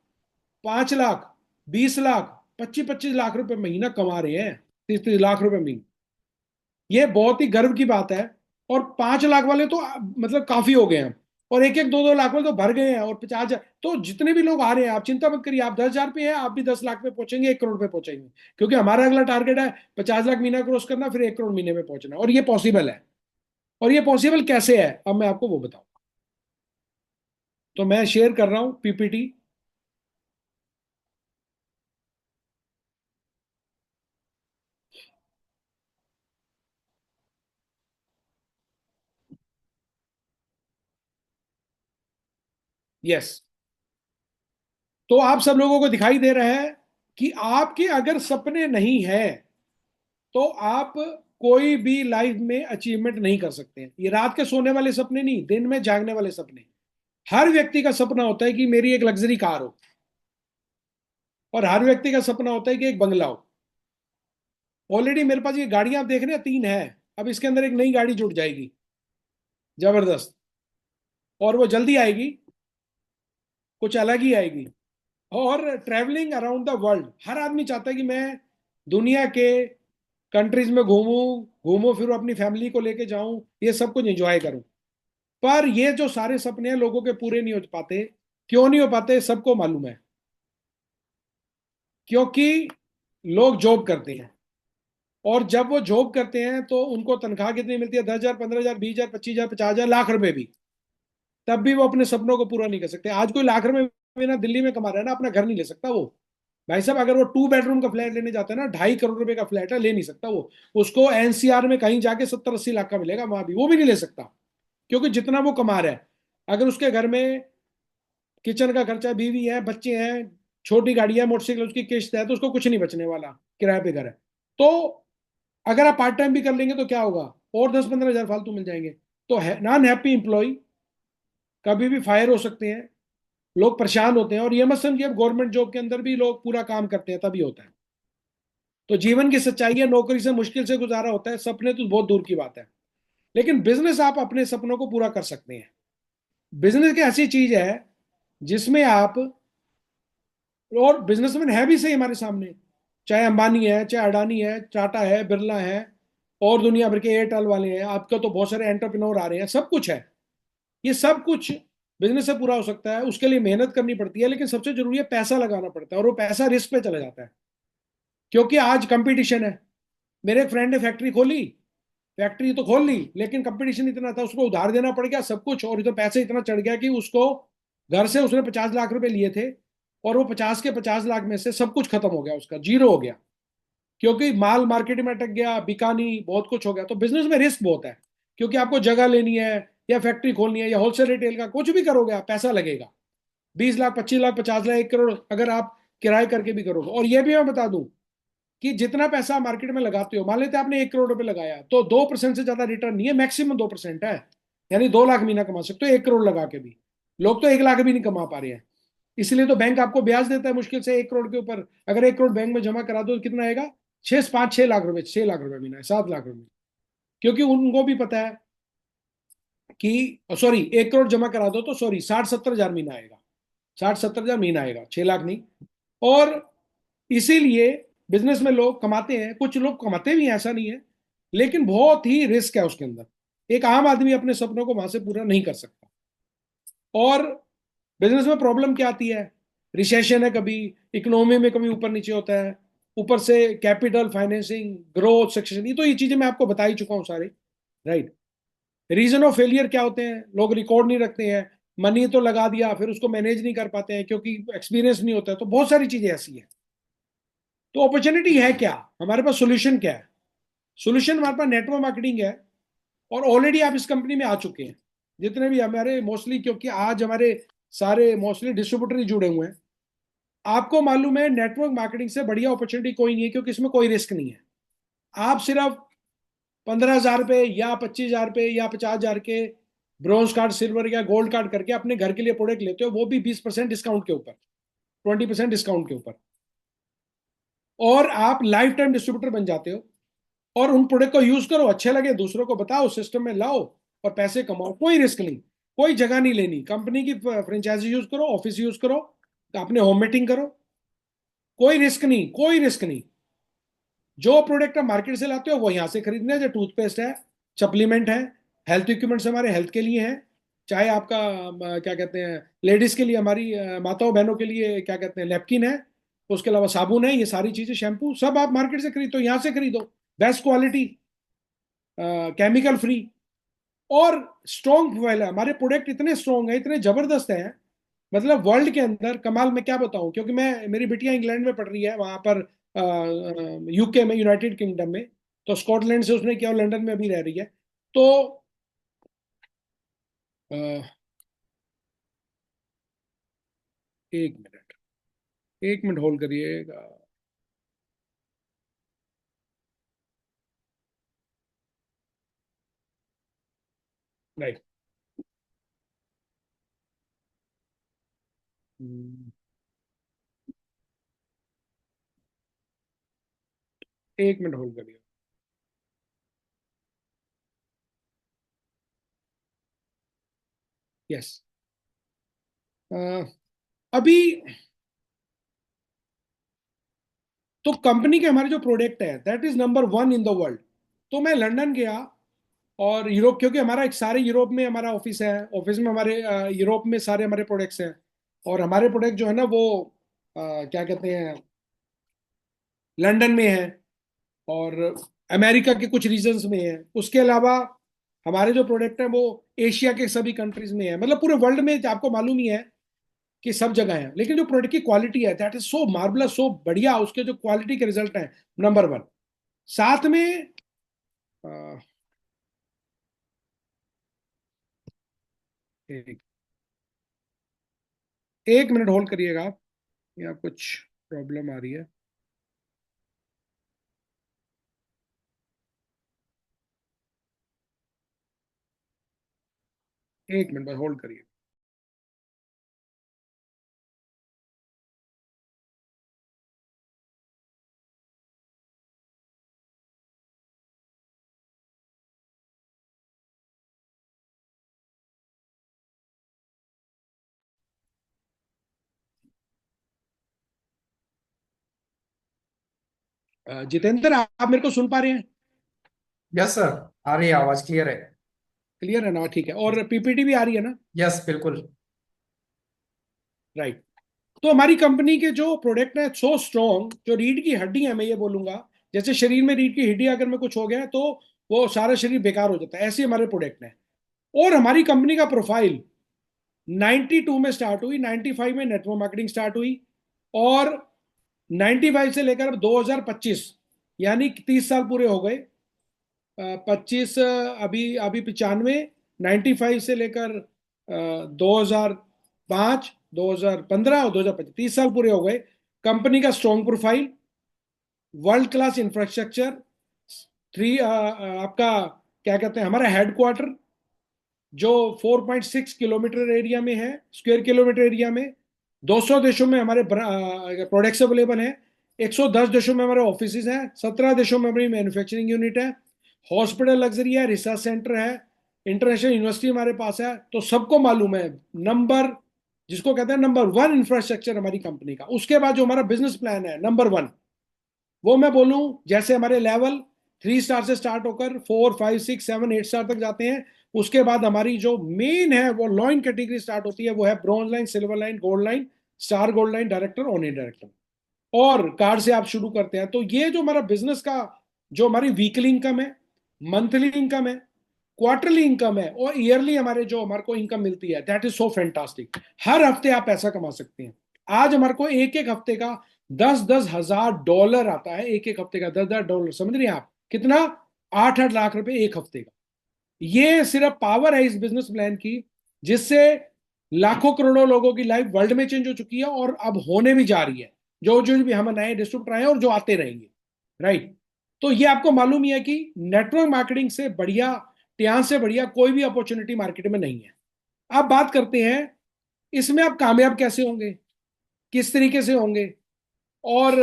5 लाख, 20 लाख, 25 25 लाख रुपए महीना कमा रहे हैं, 30 30 लाख रुपए महीना। ये बहुत ही गर्व की बात है। और 5 लाख वाले तो मतलब काफी हो गए हैं। और एक एक 2 2 लाख वाले तो भर गए हैं, और 50,000। तो जितने भी लोग आ रहे हैं, आप चिंता मत करिए। आप 10,000 पे हैं, आप भी 10 लाख पे पहुंचेंगे, 1 करोड़ पे पहुंचेंगे। क्योंकि हमारा अगला टारगेट है 50 लाख महीना क्रॉस करना, फिर 1 करोड़ महीने में पहुंचना, और ये पॉसिबल है। और ये पॉसिबल कैसे है, अब मैं आपको वो बताऊं। तो मैं शेयर कर रहा हूं PPT। यस। तो आप सब लोगों को दिखाई दे रहा है कि आपके अगर सपने नहीं है, तो आप कोई भी लाइफ में अचीवमेंट नहीं कर सकते हैं। ये रात के सोने वाले सपने नहीं, दिन में जागने वाले सपने। हर व्यक्ति का सपना होता है कि मेरी एक लग्जरी कार हो। और हर व्यक्ति का सपना होता है कि एक बंगला हो। ऑलरेडी मेरे पास ये गाड़ियां आप देख रहे हैं, 3 है। अब इसके अंदर एक नई गाड़ी जुड़ जाएगी, जबरदस्त। और वो जल्दी आएगी, कुछ अलग ही आएगी। और ट्रैवलिंग अराउंड द वर्ल्ड, हर आदमी चाहता है कि मैं दुनिया के कंट्रीज में घूमूं, घूमो फिर अपनी फैमिली को लेके जाऊं, ये सब कुछ एंजॉय करूं। पर ये जो सारे सपने हैं लोगों के पूरे नहीं हो पाते। क्यों नहीं हो पाते, सबको मालूम है। क्योंकि लोग जॉब करते हैं, और जब वो जॉब करते हैं तो उनको तनख्वाह कितनी मिलती है? 10,000, 15,000, 20,000, 25,000, 50,000, लाख रुपए भी। तब भी वो अपने सपनों को पूरा नहीं कर सकते। आज कोई लाख रुपए भी ना दिल्ली में कमा रहा है ना, अपना घर नहीं ले सकता वो। भाई साहब, अगर वो 2 बेडरूम का फ्लैट लेने जाता है ना, 2.5 करोड़ रुपए का फ्लैट है, ले नहीं सकता वो। उसको एनसीआर में कहीं जाके 70-80 लाख का मिलेगा, वहां भी वो भी नहीं ले सकता। क्योंकि जितना वो कमा रहा है, अगर उसके घर में किचन का खर्चा, बीवी है, बच्चे हैं, छोटी गाड़ी है, मोटरसाइकिल, उसकी किस्त है, तो उसको कुछ नहीं बचने वाला। किराए पे घर है। तो अगर आप पार्ट टाइम भी कर लेंगे तो क्या होगा? और 10-15 हजार फालतू मिल जाएंगे। तो है नॉन हैप्पी एम्प्लॉय कभी भी फायर हो सकते हैं। लोग परेशान होते हैं, और ये मत समझिए अब गवर्नमेंट जॉब के अंदर भी लोग पूरा काम करते हैं तभी होता है। तो जीवन की सच्चाई है, नौकरी से मुश्किल से गुजारा होता है, सपने तो बहुत दूर की बात है। लेकिन बिजनेस आप अपने सपनों को पूरा कर सकते हैं। बिजनेस की ऐसी चीज है जिसमें आप, और बिजनेसमैन है भी सही हमारे सामने, चाहे अंबानी है, चाहे अडानी है, टाटा है, बिरला है, और दुनिया भर के एयरटेल वाले हैं, आपका तो बहुत सारे एंटरप्रेन्योर आ रहे हैं, सब कुछ है। ये सब कुछ बिजनेस से पूरा हो सकता है। उसके लिए मेहनत करनी पड़ती है, लेकिन सबसे जरूरी है पैसा लगाना पड़ता है, और वो पैसा रिस्क पे चला जाता है। क्योंकि आज कंपटीशन है। मेरे एक फ्रेंड ने फैक्ट्री खोली, फैक्ट्री तो खोल ली, लेकिन कंपटीशन इतना था, उसको उधार देना पड़ गया सब कुछ, और इधर पैसे इतना चढ़ गया कि उसको, घर से उसने 50 लाख रुपए लिए थे, और वो 50 के 50 लाख में से सब कुछ खत्म हो गया, उसका जीरो हो गया। क्योंकि माल मार्केट में अटक गया, बिका नहीं, बहुत कुछ हो गया। तो बिजनेस में रिस्क बहुत है, क्योंकि आपको जगह लेनी है, या फैक्ट्री खोलनी है, या होलसेल रिटेल का कुछ भी करोगे आप, पैसा लगेगा। 20 लाख, 25 लाख, 50 लाख, 1 करोड़ अगर आप किराए करके भी करोगे। और ये भी मैं बता दूं कि जितना पैसा मार्केट में लगाते हो, मान लेते हैं आपने 1 करोड़ रुपए लगाया, तो 2% से ज्यादा रिटर्न नहीं है, मैक्सिमम 2% है। यानी 2 लाख महीना कमा सकते हो 1 करोड़ लगा के भी। लोग तो 1 लाख भी नहीं कमा पा रहे हैं। इसलिए तो बैंक आपको ब्याज देता है मुश्किल से 1 करोड़ के ऊपर। अगर 1 करोड़ बैंक में जमा करा दो तो कितना आएगा? 6-5-6 लाख रुपए, 6 लाख रुपए महीना है, 7 लाख रुपए। क्योंकि उनको भी पता है कि, सॉरी, 1 करोड़ जमा करा दो तो, सॉरी, 60-70 हजार महीना आएगा। 60-70 हजार महीना आएगा, 6 लाख नहीं। और इसीलिए बिजनेस में लोग कमाते हैं, कुछ लोग कमाते भी हैं, ऐसा नहीं है, लेकिन बहुत ही रिस्क है उसके अंदर। एक आम आदमी अपने सपनों को वहां से पूरा नहीं कर सकता। और बिजनेस में प्रॉब्लम क्या आती है? रिसेशन है कभी, इकोनॉमी में कभी ऊपर नीचे होता है, ऊपर से कैपिटल, फाइनेंसिंग, ग्रोथ, सक्सेशन, ये तो ये चीजें मैं आपको बता ही चुका हूँ सारे। राइट। रीजन ऑफ फेलियर क्या होते हैं? लोग रिकॉर्ड नहीं रखते हैं, मनी तो लगा दिया, फिर उसको मैनेज नहीं कर पाते हैं क्योंकि एक्सपीरियंस नहीं होता है। तो बहुत सारी चीजें ऐसी हैं। तो अपॉर्चुनिटी है क्या हमारे पास? सोल्यूशन क्या है? सोल्यूशन हमारे पास नेटवर्क मार्केटिंग है। और ऑलरेडी आप इस कंपनी में आ चुके हैं, जितने भी हमारे मोस्टली, क्योंकि आज हमारे सारे मोस्टली डिस्ट्रीब्यूटर ही जुड़े हुए हैं। आपको मालूम है नेटवर्क मार्केटिंग से बढ़िया अपॉर्चुनिटी कोई नहीं है, क्योंकि इसमें कोई रिस्क नहीं है। आप सिर्फ 15,000 रुपये या 25,000 रुपये या 50,000 के ब्रॉन्ज कार्ड, सिल्वर या गोल्ड कार्ड करके अपने घर के लिए प्रोडक्ट लेते हो, वो भी 20% डिस्काउंट के ऊपर, 20% डिस्काउंट के ऊपर। और आप लाइफ टाइम डिस्ट्रीब्यूटर बन जाते हो। और उन प्रोडक्ट को यूज करो, अच्छे लगे दूसरों को बताओ, सिस्टम में लाओ, और पैसे कमाओ। कोई रिस्क नहीं, कोई जगह नहीं लेनी, कंपनी की फ्रेंचाइजी यूज करो, ऑफिस यूज करो, अपने होम मीटिंग करो। कोई रिस्क नहीं, कोई रिस्क नहीं। जो प्रोडक्ट आप मार्केट से लाते हो वो यहाँ से खरीदना है, जो टूथपेस्ट है, सप्लीमेंट है, हेल्थ इक्विपमेंट्स हमारे हेल्थ के लिए हैं। चाहे आपका क्या कहते हैं, लेडीज के लिए, हमारी माताओं बहनों के लिए क्या कहते हैं, लेपकिन है। उसके अलावा साबुन है, ये सारी चीजें, शैम्पू, सब आप मार्केट से खरीदो, यहाँ से खरीदो। बेस्ट क्वालिटी, केमिकल फ्री, और स्ट्रॉन्ग प्रोफाइल है हमारे प्रोडक्ट। इतने स्ट्रॉन्ग है, इतने जबरदस्त हैं, मतलब वर्ल्ड के अंदर कमाल। मैं क्या बताऊं, क्योंकि मैं, मेरी बिटिया इंग्लैंड में पढ़ रही है, वहां पर यूके में, यूनाइटेड किंगडम में। तो स्कॉटलैंड से उसने किया, और लंदन में अभी रह रही है। तो अ, 1 मिनट, 1 मिनट होल्ड करिएगा। राइट। 1 मिनट होल्ड करिए। यस। अभी तो कंपनी के हमारे जो प्रोडक्ट है, that is number 1 in the world. तो मैं लंदन गया, और यूरोप, क्योंकि हमारा एक सारे यूरोप में हमारा ऑफिस है, ऑफिस में हमारे यूरोप में सारे हमारे प्रोडक्ट्स हैं। और हमारे प्रोडक्ट जो है ना वो क्या कहते हैं, लंदन में है और अमेरिका के कुछ रीजन्स में है। उसके अलावा हमारे जो प्रोडक्ट है वो एशिया के सभी कंट्रीज में है, मतलब पूरे वर्ल्ड में आपको मालूम ही है कि सब जगह है। लेकिन जो प्रोडक्ट की क्वालिटी है दैट इज सो मार्वलस, सो बढ़िया, उसके जो क्वालिटी के रिजल्ट हैं नंबर वन। साथ में अ, एक, एक मिनट होल्ड करिएगा आप, या कुछ प्रॉब्लम आ रही है। एक मिनट बस होल्ड करिए। जितेंद्र, आप मेरे को सुन पा रहे हैं? यस सर, आ रही है, आवाज क्लियर है। क्लियर है ना? ठीक है। और पीपीटी भी आ रही है ना? यस बिल्कुल। राइट। तो हमारी कंपनी के जो प्रोडक्ट है सो स्ट्रॉन्ग, जो रीढ़ की हड्डी है, मैं ये बोलूंगा जैसे शरीर में रीढ़ की हड्डी अगर में कुछ हो गया तो वो सारा शरीर बेकार हो जाता है, ऐसे हमारे प्रोडक्ट हैं। और हमारी कंपनी का प्रोफाइल 92 में स्टार्ट हुई, 95 में नेटवर्क मार्केटिंग स्टार्ट हुई, और 95 से लेकर अब 2025 यानी 30 साल पूरे हो गए। 25, अभी अभी 95, 95 से लेकर 2005, 2015 और 2025, 30 साल पूरे हो गए। कंपनी का strong profile, world class infrastructure, आपका क्या कहते हैं, हमारा हेडक्वार्टर जो 4.6 किलोमीटर एरिया में है, स्क्वायर किलोमीटर एरिया में। 200 देशों में हमारे प्रोडक्ट्स अवेलेबल हैं। 110 देशों में हमारे ऑफिस हैं। 17 देशों में हमारी मैन्युफैक्चरिंग यूनिट है। हॉस्पिटल लग्जरी है, रिसर्च सेंटर है, इंटरनेशनल यूनिवर्सिटी हमारे पास है। तो सबको मालूम है नंबर, जिसको कहते हैं नंबर वन इंफ्रास्ट्रक्चर हमारी कंपनी का। उसके बाद जो हमारा बिजनेस प्लान है नंबर वन, वो मैं बोलूं जैसे हमारे लेवल 3 स्टार से स्टार्ट होकर 4, 5, 6, 7, 8 स्टार तक जाते हैं। उसके बाद हमारी जो मेन है वो लॉइन कैटेगरी स्टार्ट होती है, वो है bronze line, silver line, gold line, star gold line, director, honour director. और कार्ड से आप शुरू करते हैं। तो ये जो हमारा बिजनेस का, जो हमारी वीकली इनकम है, मंथली इनकम है, क्वार्टरली इनकम है, और ईयरली हमारे जो हमारे को इनकम मिलती है दैट इज सो फैंटास्टिक। हर हफ्ते आप पैसा कमा सकते हैं। आज हमारे को एक एक हफ्ते का 10-10 हजार डॉलर आता है। एक एक हफ्ते का 10-10 डॉलर, समझ रहे हैं आप कितना? 8-8 लाख रुपए एक हफ्ते का। ये सिर्फ पावर है इस बिजनेस प्लान की, जिससे लाखों करोड़ों लोगों की लाइफ वर्ल्ड में चेंज हो चुकी है और अब होने भी जा रही है, जो जो भी हम नए डिस्ट्रिब्यूटर आए और जो आते रहेंगे। राइट। तो ये आपको मालूम ही है कि नेटवर्क मार्केटिंग से बढ़िया, ट्यान से बढ़िया कोई भी अपॉर्चुनिटी मार्केट में नहीं है। अब बात करते हैं इसमें आप कामयाब कैसे होंगे, किस तरीके से होंगे। और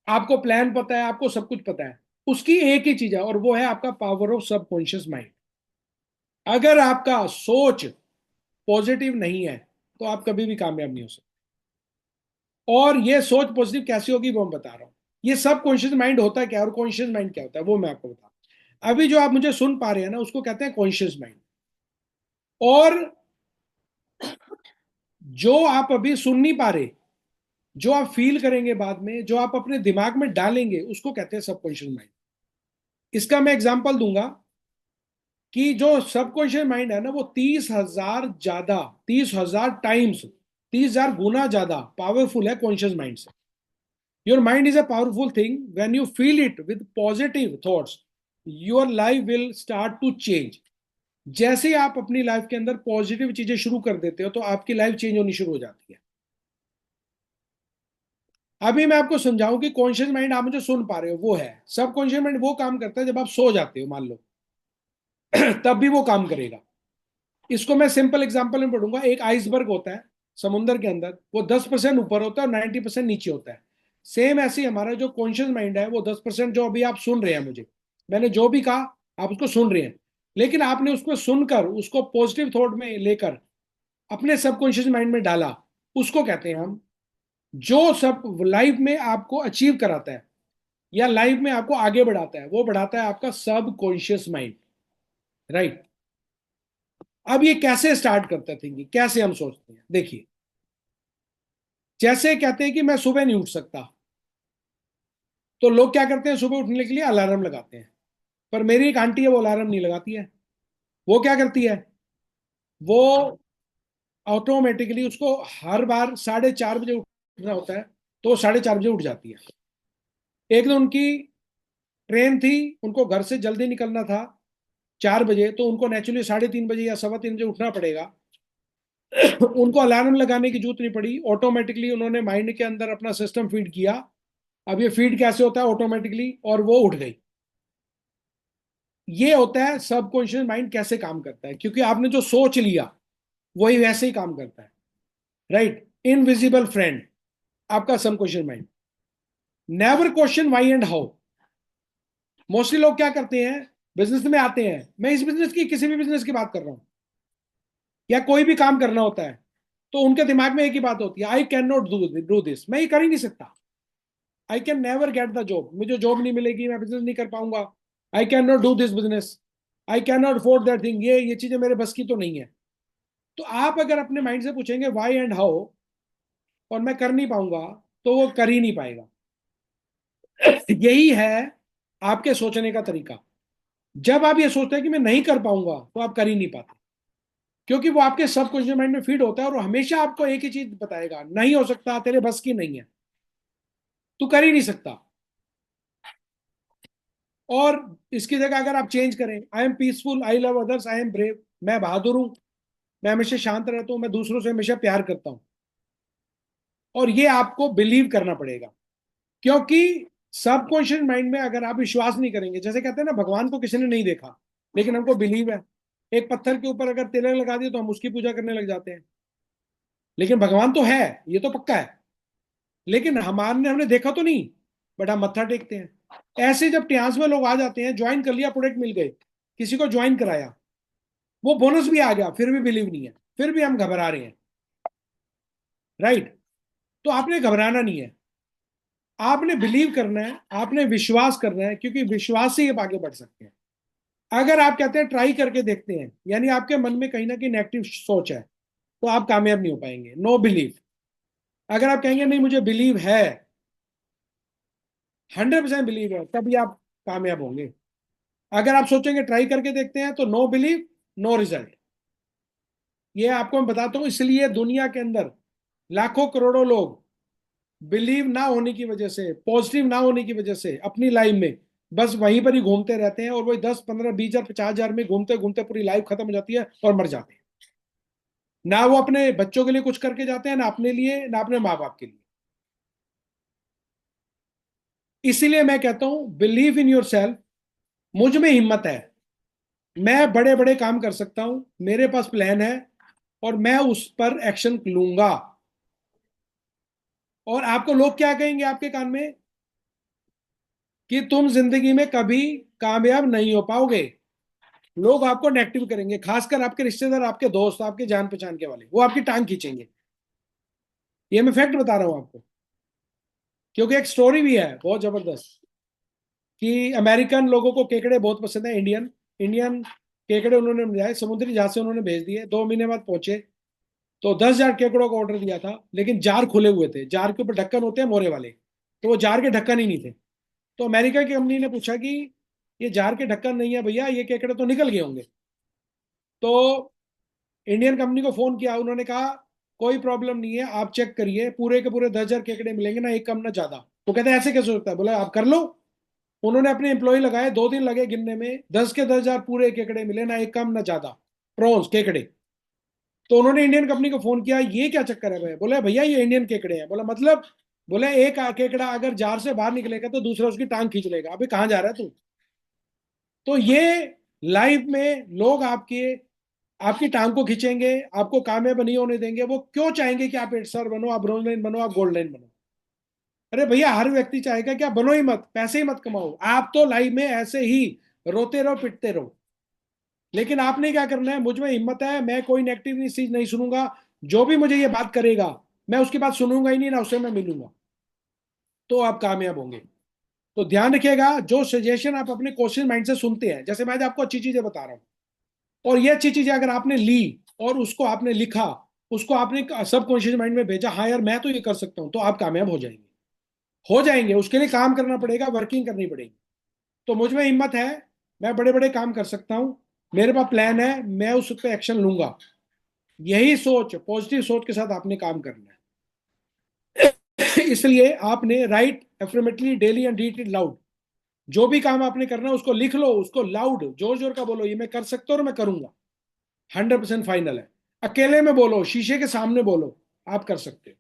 आपको प्लान पता है, आपको सब कुछ पता है। उसकी एक ही चीज है और वो है आपका पावर ऑफ सबकॉन्शियस माइंड। अगर आपका सोच पॉजिटिव नहीं है तो आप कभी भी कामयाब नहीं हो सकते। और ये सोच पॉजिटिव कैसे होगी वो मैं बता रहा हूं। ये सब कॉन्शियस माइंड होता है क्या और कॉन्शियस माइंड क्या होता है वो मैं आपको बता रहा हूं। अभी जो आप मुझे सुन पा रहे हैं ना, उसको कहते हैं कॉन्शियस माइंड। और जो आप अभी सुन नहीं पा रहे, जो आप फील करेंगे बाद में, जो आप अपने दिमाग में डालेंगे, उसको कहते हैं सबकॉन्शियस माइंड। इसका मैं एग्जांपल दूंगा कि जो सबकॉन्शियस माइंड है ना, वो 30,000 ज्यादा, 30,000 टाइम्स, 30,000 गुना ज्यादा पावरफुल है कॉन्शियस माइंड से। Your mind is a powerful thing. When you feel it with positive thoughts, your life will start to change. जैसे आप अपनी लाइफ के अंदर पॉजिटिव चीजें शुरू कर देते हो तो आपकी लाइफ चेंज होनी शुरू हो जाती है। अभी मैं आपको समझाऊं कि कॉन्शियस माइंड आप मुझे सुन पा रहे हो वो है, सब कॉन्शियस माइंड वो काम करता है जब आप सो जाते हो, मान लो तब भी वो काम करेगा। इसको मैं सिंपल एग्जांपल में पढ़ूंगा। एक आइसबर्ग होता है समुद्र के अंदर, वो 10% ऊपर होता है और 90% नीचे होता है। सेम ऐसे ही हमारा जो कॉन्शियस माइंड है वो 10%, जो अभी आप सुन रहे हैं मुझे, मैंने जो भी कहा आप उसको सुन रहे हैं, लेकिन आपने उसको सुनकर उसको पॉजिटिव थॉट में लेकर अपने सबकॉन्शियस माइंड में डाला, उसको कहते हैं हम, जो सब लाइफ में आपको अचीव कराता है या लाइफ में आपको आगे बढ़ाता है, वो बढ़ाता है आपका सबकॉन्शियस माइंड। राइट। अब ये कैसे स्टार्ट करता है थिंकिंग, कैसे हम सोचते हैं, देखिए। जैसे कहते हैं कि मैं सुबह नहीं उठ सकता, तो लोग क्या करते हैं, सुबह उठने के लिए अलार्म लगाते हैं। पर मेरी एक आंटी है, वो अलार्म नहीं लगाती है। वो क्या करती है, वो ऑटोमेटिकली, उसको हर बार 4:30 बजे उठना होता है, तो वो 4:30 बजे उठ जाती है। एक दिन उनकी ट्रेन थी, उनको घर से जल्दी निकलना था 4 बजे, तो उनको नेचुरली 3:30 बजे या 3:15 बजे उठना पड़ेगा। उनको अलार्म लगाने की जरूरत नहीं पड़ी, ऑटोमेटिकली उन्होंने माइंड के अंदर अपना सिस्टम फीड किया। अब ये फीड कैसे होता है, ऑटोमेटिकली, और वो उठ गई। ये होता है सबकॉन्शियस माइंड कैसे काम करता है, क्योंकि आपने जो सोच लिया वही वैसे ही काम करता है। राइट, इनविजिबल फ्रेंड, आपका subconscious mind. Never question why and how. Mostly लोग क्या करते हैं, बिजनेस में आते हैं, मैं इस बिजनेस की, किसी भी बिजनेस की बात कर रहा हूं, या कोई भी काम करना होता है, तो उनके दिमाग में एक ही बात होती है, I can not do this, मैं ये कर ही नहीं सकता। I can never get the job, मुझे जॉब नहीं मिलेगी, मैं बिजनेस नहीं कर पाऊंगा। I can not do this business, I can not afford that thing, ये चीजें मेरे बस की तो नहीं है। तो आप अगर अपने माइंड से पूछेंगे वाई एंड हाउ, और मैं कर नहीं पाऊंगा, तो वो कर ही नहीं पाएगा। यही है आपके सोचने का तरीका। जब आप ये सोचते हैं कि मैं नहीं कर पाऊंगा, तो आप कर ही नहीं पाते, क्योंकि वो आपके सबकॉन्शियस माइंड में फीड होता है, और वो हमेशा आपको एक ही चीज बताएगा, नहीं हो सकता, तेरे बस की नहीं है, तू कर ही नहीं सकता। और इसकी जगह अगर आप चेंज करें, I am peaceful, I love others, I am brave, मैं बहादुर हूं, मैं हमेशा शांत रहता हूं, मैं दूसरों से हमेशा प्यार करता हूं। और ये आपको बिलीव करना पड़ेगा, क्योंकि सबकॉन्शियस माइंड में अगर आप विश्वास नहीं करेंगे, जैसे कहते हैं ना, भगवान को किसी ने नहीं देखा लेकिन हमको बिलीव है। एक पत्थर के ऊपर अगर तिलक लगा दिए तो हम उसकी पूजा करने लग जाते हैं, लेकिन भगवान तो है, ये तो पक्का है, लेकिन हमारे हमने देखा तो नहीं, बट हम मत्था टेकते हैं। ऐसे जब ट्रांस में लोग आ जाते हैं, ज्वाइन कर लिया, प्रोडक्ट मिल गए, किसी को ज्वाइन कराया, वो बोनस भी आ गया, फिर भी बिलीव नहीं है, फिर भी हम घबरा रहे हैं। राइट, तो आपने घबराना नहीं है, आपने बिलीव करना है, आपने विश्वास करना है, क्योंकि विश्वास से ही आप आगे बढ़ सकते हैं। अगर आप कहते हैं ट्राई करके देखते हैं, यानी आपके मन में कहीं ना कहीं नेगेटिव सोच है, तो आप कामयाब नहीं हो पाएंगे। Know believe. अगर आप कहेंगे नहीं मुझे बिलीव है, 100% बिलीव है, तभी आप कामयाब होंगे। अगर आप सोचेंगे ट्राई करके देखते हैं, तो नो बिलीव, नो रिजल्ट। ये आपको मैं बताता हूं, इसलिए दुनिया के अंदर लाखों करोड़ों लोग बिलीव ना होने की वजह से, पॉजिटिव ना होने की वजह से अपनी लाइफ में बस वहीं पर ही घूमते रहते हैं, और वही 10, 15, 20 हजार, 50 हजार में घूमते घूमते पूरी लाइफ खत्म हो जाती है और मर जाते हैं। ना वो अपने बच्चों के लिए कुछ करके जाते हैं, ना अपने लिए, ना अपने माँ बाप के लिए। इसीलिए मैं कहता हूं, बिलीव इन योर सेल्फ। मुझ में हिम्मत है, मैं बड़े बड़े काम कर सकता हूं, मेरे पास प्लान है, और मैं उस पर एक्शन लूंगा। और आपको लोग क्या कहेंगे आपके कान में, कि तुम जिंदगी में कभी कामयाब नहीं हो पाओगे। लोग आपको नेगेटिव करेंगे, खासकर आपके रिश्तेदार, आपके दोस्त, आपके जान पहचान के वाले, वो आपकी टांग खींचेंगे। ये मैं फैक्ट बता रहा हूं आपको, क्योंकि एक स्टोरी भी है बहुत जबरदस्त, कि अमेरिकन लोगों को केकड़े बहुत पसंद है, इंडियन इंडियन केकड़े उन्होंने मिलाए, समुद्री जहाज से उन्होंने भेज दिए, 2 महीने बाद पहुंचे, तो 10,000 केकड़ों का ऑर्डर दिया था, लेकिन जार खुले हुए थे, जार के ऊपर ढक्कन होते हैं मोरे वाले, तो वो जार के ढक्कन ही नहीं थे। तो अमेरिका की कंपनी ने पूछा कि ये जार के ढक्कन नहीं है भैया, ये केकड़े तो निकल गए होंगे। तो इंडियन कंपनी को फोन किया, उन्होंने कहा कोई प्रॉब्लम नहीं है, आप चेक करिए, पूरे के पूरे 10,000 केकड़े मिलेंगे ना, एक कम ना ज्यादा। वो कहते हैं ऐसे कैसे होता है, बोला आप कर लो। उन्होंने अपने एम्प्लॉय लगाए, 2 दिन लगे गिनने में, 10 के 10,000 पूरे केकड़े मिले, ना एक कम ना ज्यादा, प्रॉन्स केकड़े। तो उन्होंने इंडियन कंपनी को फोन किया, ये क्या चक्कर है भैया, बोले भैया ये इंडियन केकड़े हैं। बोला मतलब, बोले एक केकड़ा अगर जार से बाहर निकलेगा तो दूसरा उसकी टांग खींच लेगा, अभी कहाँ जा रहा है तू। तो ये लाइफ में लोग आपके आपकी टांग को खींचेंगे, आपको कामयाब नहीं होने देंगे। वो क्यों चाहेंगे कि आप सर बनो, आप ब्रॉन्ज लाइन बनो, आप गोल्ड लाइन बनो। अरे भैया, हर व्यक्ति चाहेगा कि आप बनो ही मत, पैसे ही मत कमाओ, आप तो लाइफ में ऐसे ही रोते रहो, पिटते रहो। लेकिन आपने क्या करना है, मुझ में हिम्मत है, मैं कोई नेगेटिव चीज नहीं सुनूंगा। जो भी मुझे ये बात करेगा, मैं उसकी बात सुनूंगा ही नहीं, ना उससे मैं मिलूंगा, तो आप कामयाब होंगे। तो ध्यान रखिएगा, जो सजेशन आप अपने कॉन्शियस माइंड से सुनते हैं, जैसे मैं आज आपको अच्छी चीजें बता रहा हूं, और ये अच्छी चीजें अगर आपने ली और उसको आपने लिखा, उसको आपने सब कॉन्शियस माइंड में भेजा, हाँ यार मैं तो ये कर सकता हूं, तो आप कामयाब हो जाएंगे। हो जाएंगे, उसके लिए काम करना पड़ेगा, वर्किंग करनी पड़ेगी। तो मुझ में हिम्मत है, मैं बड़े बड़े काम कर सकता हूं, मेरे पास प्लान है, मैं उस पर एक्शन लूंगा। यही सोच, पॉजिटिव सोच के साथ आपने काम करना है। इसलिए आपने write affirmatively daily and read it loud. जो भी काम आपने करना है उसको लिख लो, उसको लाउड जोर जोर का बोलो, ये मैं कर सकता हूँ और मैं करूंगा, 100% फाइनल है। अकेले में बोलो, शीशे के सामने बोलो, आप कर सकते हो।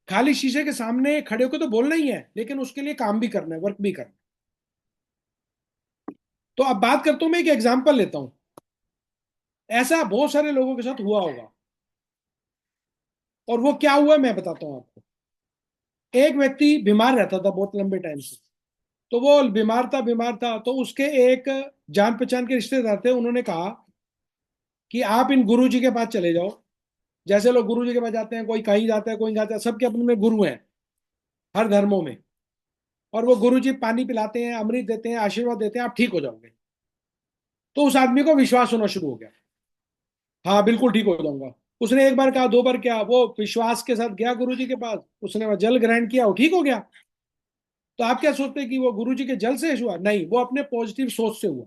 खाली शीशे के सामने खड़े होकर तो बोलना ही है, लेकिन उसके लिए काम भी करना है, वर्क भी करना है। तो अब बात करता हूं, मैं एक एग्जांपल लेता हूं। ऐसा बहुत सारे लोगों के साथ हुआ होगा, और वो क्या हुआ मैं बताता हूं आपको। एक व्यक्ति बीमार रहता था बहुत लंबे टाइम से। तो वो बीमार था, तो उसके एक जान पहचान के रिश्तेदार थे, उन्होंने कहा कि आप इन गुरु जी के पास चले जाओ। जैसे लोग गुरु जी के पास जाते हैं, कोई कहीं जाता है, कोई जाता है, सबके अपने में गुरु हैं, हर धर्मों में। और वो गुरु जी पानी पिलाते हैं, अमृत देते हैं, आशीर्वाद देते हैं, आप ठीक हो जाओगे। तो उस आदमी को विश्वास होना शुरू हो गया, हाँ बिल्कुल ठीक हो जाऊंगा। उसने एक बार कहा, दो बार क्या, वो विश्वास के साथ गया गुरु जी के पास, उसने वह जल ग्रहण किया, वो ठीक हो गया। तो आप क्या सोचते हैं कि वो गुरु जी के जल से हुआ? नहीं, वो अपने पॉजिटिव सोच से हुआ।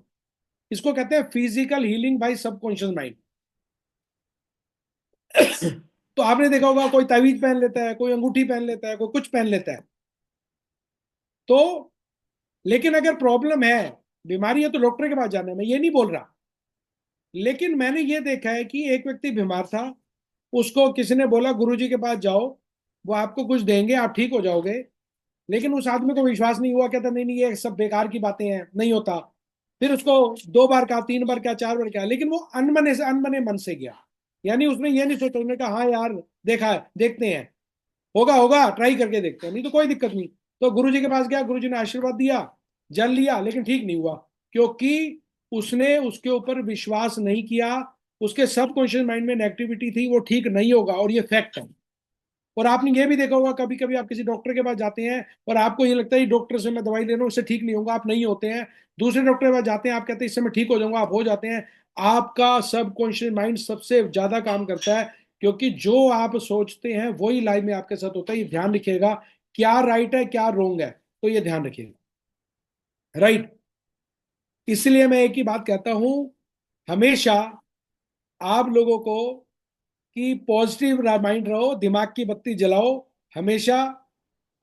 इसको कहते हैं physical healing by subconscious mind. तो आपने देखा होगा, कोई तावीज पहन लेता है, कोई अंगूठी पहन लेता है, कोई कुछ पहन लेता है। तो लेकिन अगर प्रॉब्लम है, बीमारी है, तो डॉक्टर के पास जाना है, मैं ये नहीं बोल रहा। लेकिन मैंने ये देखा है कि एक व्यक्ति बीमार था, उसको किसी ने बोला गुरुजी के पास जाओ, वो आपको कुछ देंगे, आप ठीक हो जाओगे। लेकिन उस आदमी को विश्वास नहीं हुआ, कहता नहीं नहीं ये सब बेकार की बातें हैं, नहीं होता। फिर उसको दो बार कहा, तीन बार कहा, चार बार कहा, लेकिन वो अनबने मन से गया। यानी उसने ये नहीं सोचा, उसने कहा हाँ यार, देखा है, देखते हैं, होगा होगा, ट्राई करके देखते हैं, नहीं तो कोई दिक्कत नहीं। तो गुरुजी के पास गया, गुरुजी ने आशीर्वाद दिया, जल लिया, लेकिन ठीक नहीं हुआ। क्योंकि उसने उसके ऊपर विश्वास नहीं किया, उसके सबकॉन्शियस माइंड में नेगेटिविटी थी, वो ठीक नहीं होगा, और ये फैक्ट है। और आपने ये भी देखा होगा, कभी कभी आप किसी डॉक्टर के पास जाते हैं और आपको ये लगता है डॉक्टर से मैं दवाई ले रहा हूँ, इससे ठीक नहीं होगा, आप नहीं होते हैं। दूसरे डॉक्टर के पास जाते हैं, आप कहते हैं इससे मैं ठीक हो जाऊंगा, आप हो जाते हैं। आपका सबकॉन्शियस माइंड सबसे ज्यादा काम करता है, क्योंकि जो आप सोचते हैं वही लाइफ में आपके साथ होता है, ये ध्यान रखिएगा। क्या राइट है क्या रोंग है, तो ये ध्यान रखिएगा। राइट। इसलिए मैं एक ही बात कहता हूं, हमेशा आप लोगों को कि पॉजिटिव माइंड रहो, दिमाग की बत्ती जलाओ हमेशा।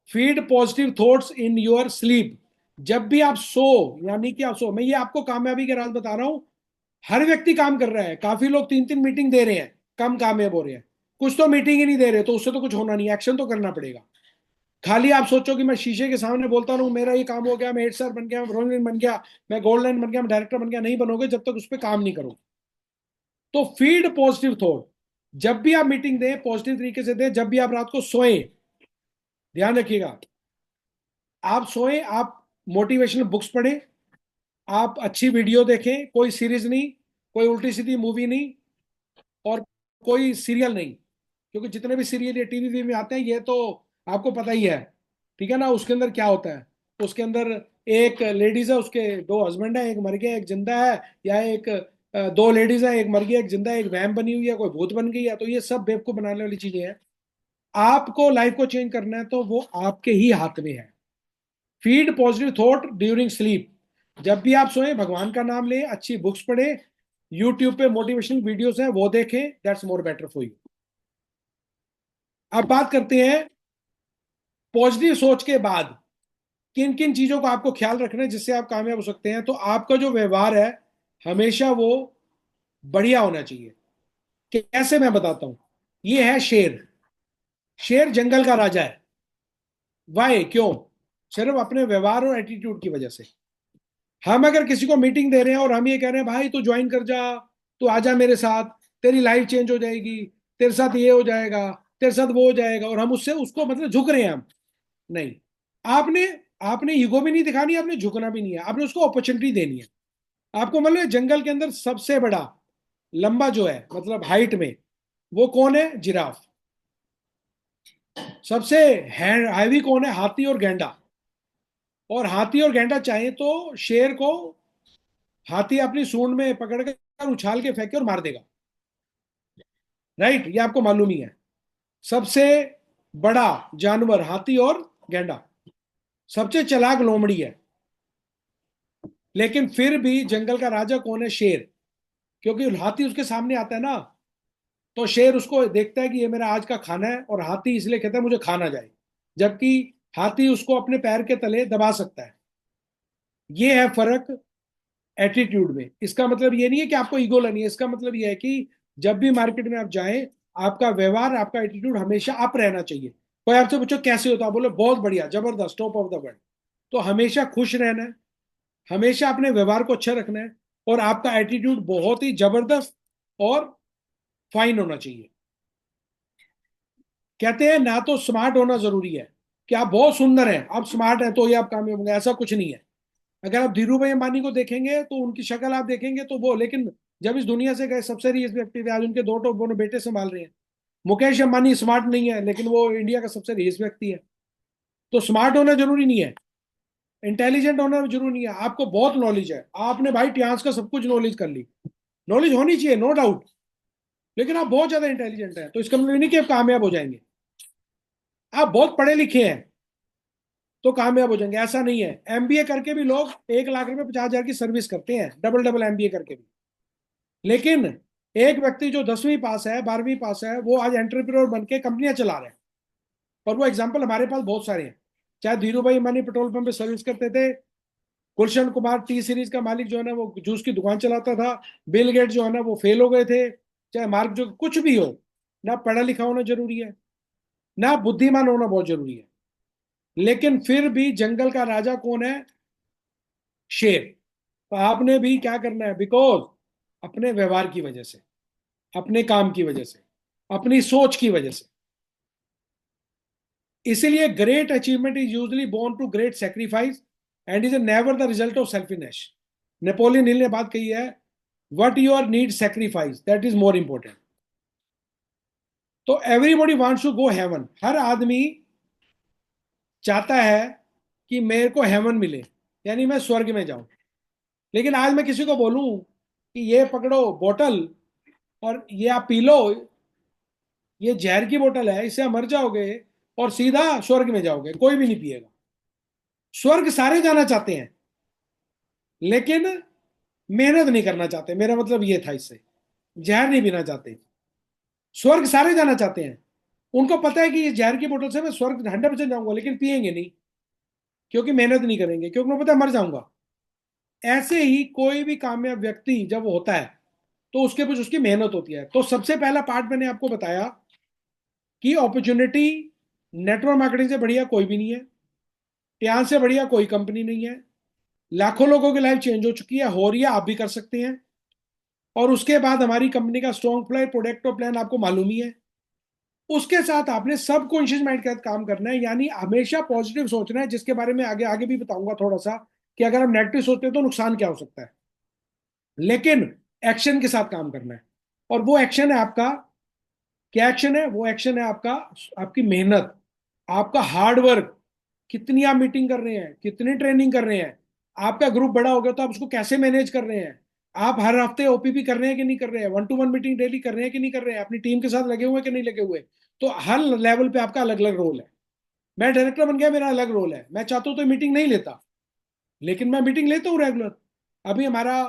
Feed positive thoughts in your sleep. जब भी आप सो, यानी कि आप सो, मैं ये आपको कामयाबी के राज बता रहा हूं। हर व्यक्ति काम कर रहा है, काफी लोग तीन तीन मीटिंग दे रहे हैं, कम कामयाब हो रहे हैं। कुछ तो मीटिंग ही नहीं दे रहे, तो उससे तो कुछ होना नहीं, एक्शन तो करना पड़ेगा। खाली आप सोचो कि मैं शीशे के सामने बोलता रहूं, मेरा ये काम हो गया, मैं 8 स्टार बन गया, मैं ब्रॉन्ज लाइन बन गया, मैं गोल्ड लाइन बन गया, मैं डायरेक्टर बन गया, नहीं बनोगे जब तक उस पर काम नहीं करोगे। तो फीड पॉजिटिव थॉट। जब भी आप मीटिंग दें, पॉजिटिव तरीके से दें। जब भी आप रात को सोएं, ध्यान रखिएगा, आप सोएं, आप मोटिवेशनल बुक्स पढ़ें, आप अच्छी वीडियो देखें, कोई सीरीज नहीं, कोई उल्टी सीधी मूवी नहीं, और कोई सीरियल नहीं। क्योंकि जितने भी सीरियल या टीवी वी में आते हैं, ये तो आपको पता ही है, ठीक है ना, उसके अंदर क्या होता है। उसके अंदर एक लेडीज है, उसके दो हस्बैंड है, एक मर गया एक जिंदा है, या एक दो लेडीज है, एक मर गया एक जिंदा है, एक वैम बनी हुई है, कोई भूत बन गई है। तो ये सब बेवकूफ बनाने वाली चीजें हैं। आपको लाइफ को चेंज करना है तो वो आपके ही हाथ में है। Feed positive thought during sleep. जब भी आप सोए, भगवान का नाम लें, अच्छी बुक्स पढ़े, यूट्यूब पे मोटिवेशनल वीडियोस हैं वो देखें, that's more better for you. अब बात करते हैं पॉजिटिव सोच के बाद किन किन चीजों का आपको ख्याल रखना है जिससे आप कामयाब हो सकते हैं। तो आपका जो व्यवहार है, हमेशा वो बढ़िया होना चाहिए। कैसे, मैं बताता हूं। ये है शेर। शेर जंगल का राजा है। वाई, क्यों? सिर्फ अपने व्यवहार और एटीट्यूड की वजह से। हम अगर किसी को मीटिंग दे रहे हैं और हम ये कह रहे हैं भाई तू ज्वाइन कर जा, तू आ जा मेरे साथ, तेरी लाइफ चेंज हो जाएगी, तेरे साथ ये हो जाएगा, तेरे साथ वो हो जाएगा, और हम उससे उसको मतलब झुक रहे हैं हम। नहीं, आपने आपने ईगो भी नहीं दिखानी, आपने झुकना भी नहीं है, आपने उसको अपॉर्चुनिटी देनी है। आपको मतलब जंगल के अंदर सबसे बड़ा, लंबा जो है, मतलब हाइट में, वो कौन है? जिराफ। सबसे हैवी कौन है? हाथी और गैंडा। और हाथी और गैंडा चाहे तो शेर को हाथी अपनी सूंड में पकड़कर उछाल के फेंके और मार देगा। राइट, ये आपको मालूम ही है। सबसे बड़ा जानवर हाथी और गैंडा। सबसे चालाक लोमड़ी है। लेकिन फिर भी जंगल का राजा कौन है? शेर। क्योंकि हाथी उसके सामने आता है ना, तो शेर उसको देखता है कि ये मेरा आज का खाना है, और हाथी इसलिए कहता है मुझे खा ना जाए। जबकि हाथी उसको अपने पैर के तले दबा सकता है। ये है फर्क एटीट्यूड में। इसका मतलब ये नहीं है कि आपको ईगो लेनी है, इसका मतलब ये है कि जब भी मार्केट में आप जाएं, आपका व्यवहार, आपका एटीट्यूड हमेशा अप रहना चाहिए। कोई आपसे पूछो कैसे होता, बोले बहुत बढ़िया, जबरदस्त, टॉप ऑफ द वर्ल्ड। तो हमेशा खुश रहना है, हमेशा अपने व्यवहार को अच्छा रखना है, और आपका एटीट्यूड बहुत ही जबरदस्त और फाइन होना चाहिए। कहते हैं ना तो स्मार्ट होना जरूरी है, कि आप बहुत सुंदर हैं, आप स्मार्ट हैं तो ही आप कामयाब होंगे, ऐसा कुछ नहीं है। अगर आप धीरू भाई अंबानी को देखेंगे तो उनकी शक्ल आप देखेंगे तो वो, लेकिन जब इस दुनिया से गए सबसे रिच व्यक्ति थे, आज उनके दो दोनों बेटे संभाल रहे हैं। मुकेश अंबानी स्मार्ट नहीं है, लेकिन वो इंडिया का सबसे रिच व्यक्ति है। तो स्मार्ट होना जरूरी नहीं है, इंटेलिजेंट होना जरूरी नहीं है। आपको बहुत नॉलेज है, आपने भाई टियास का सब कुछ नॉलेज कर ली, नॉलेज होनी चाहिए, नो डाउट। लेकिन आप बहुत ज्यादा इंटेलिजेंट हैं तो इसका मतलब नहीं कि आप कामयाब हो जाएंगे। आप बहुत पढ़े लिखे हैं तो कामयाब हो जाएंगे, ऐसा नहीं है। एमबीए करके भी लोग 1 लाख रुपए 50,000 की सर्विस करते हैं, डबल डबल एमबीए करके भी। लेकिन एक व्यक्ति जो 10वीं पास है, 12वीं पास है, वो आज एंटरप्रेन्योर बन के कंपनियां चला रहे हैं। और वो एग्जाम्पल हमारे पास बहुत सारे हैं। चाहे धीरू भाई अंबानी पेट्रोल पंप पे सर्विस करते थे, गुलशन कुमार टी सीरीज का मालिक जो है ना वो जूस की दुकान चलाता था, बिल गेट जो है ना वो फेल हो गए थे, चाहे मार्क जो कुछ भी हो। ना पढ़ा लिखा होना जरूरी है, ना बुद्धिमान होना बहुत जरूरी है। लेकिन फिर भी जंगल का राजा कौन है? शेर। तो आपने भी क्या करना है? बिकॉज अपने व्यवहार की वजह से, अपने काम की वजह से, अपनी सोच की वजह से। इसीलिए great achievement is usually born to great sacrifice and is never the result of selfishness. Napoleon Hill ने बात कही है, what your need sacrifice that is more important. तो everybody wants to go heaven. हर आदमी चाहता है कि मेरे को हेवन मिले, यानी मैं स्वर्ग में जाऊं। लेकिन आज मैं किसी को बोलूं कि ये पकड़ो बोतल और ये आप पी लो, ये जहर की बोतल है, इससे आप मर जाओगे और सीधा स्वर्ग में जाओगे, कोई भी नहीं पिएगा। स्वर्ग सारे जाना चाहते हैं, लेकिन मेहनत नहीं करना चाहते, मेरा मतलब ये था इससे। जहर नहीं पीना चाहते। स्वर्ग सारे जाना चाहते हैं, उनको पता है कि ये जहर की बोतल से मैं स्वर्ग 100% जाऊंगा, लेकिन पिएंगे नहीं, क्योंकि मेहनत नहीं करेंगे, क्योंकि उनको पता है मर जाऊंगा। ऐसे ही कोई भी कामयाब व्यक्ति जब होता है तो उसके कुछ उसकी मेहनत होती है। तो सबसे पहला पार्ट मैंने आपको बताया कि अपॉर्चुनिटी, नेटवर्क मार्केटिंग से बढ़िया कोई भी नहीं है, यहाँ से बढ़िया कोई कंपनी नहीं है। लाखों लोगों की लाइफ चेंज हो चुकी है, हो रही है, आप भी कर सकते हैं। और उसके बाद हमारी कंपनी का स्ट्रॉन्ग प्लान, प्रोडक्ट और प्लान आपको मालूम ही है। उसके साथ आपने सब कॉन्शियस माइंड के साथ काम करना है, यानी हमेशा पॉजिटिव सोचना है, जिसके बारे में आगे आगे भी बताऊंगा थोड़ा सा, कि अगर हम नेगेटिव सोचते हैं तो नुकसान क्या हो सकता है। लेकिन एक्शन के साथ काम करना है, और वो एक्शन है आपका, क्या एक्शन है? वो एक्शन है आपका, आपकी मेहनत, आपका हार्ड वर्क। कितनी आप मीटिंग कर रहे हैं, कितनी ट्रेनिंग कर रहे हैं, आपका ग्रुप बड़ा हो गया तो आप उसको कैसे मैनेज कर रहे हैं, आप हर हफ्ते ओपीपी कर रहे हैं कि नहीं कर रहे हैं, 1-to-1 मीटिंग डेली कर रहे हैं कि नहीं कर रहे हैं, अपनी टीम के साथ लगे हुए कि नहीं लगे हुए। तो हर लेवल पे आपका अलग अलग रोल है। मैं डायरेक्टर बन गया, मेरा अलग रोल है, मैं चाहता हूं तो मीटिंग नहीं लेता, लेकिन मैं मीटिंग लेता हूँ रेगुलर। अभी हमारा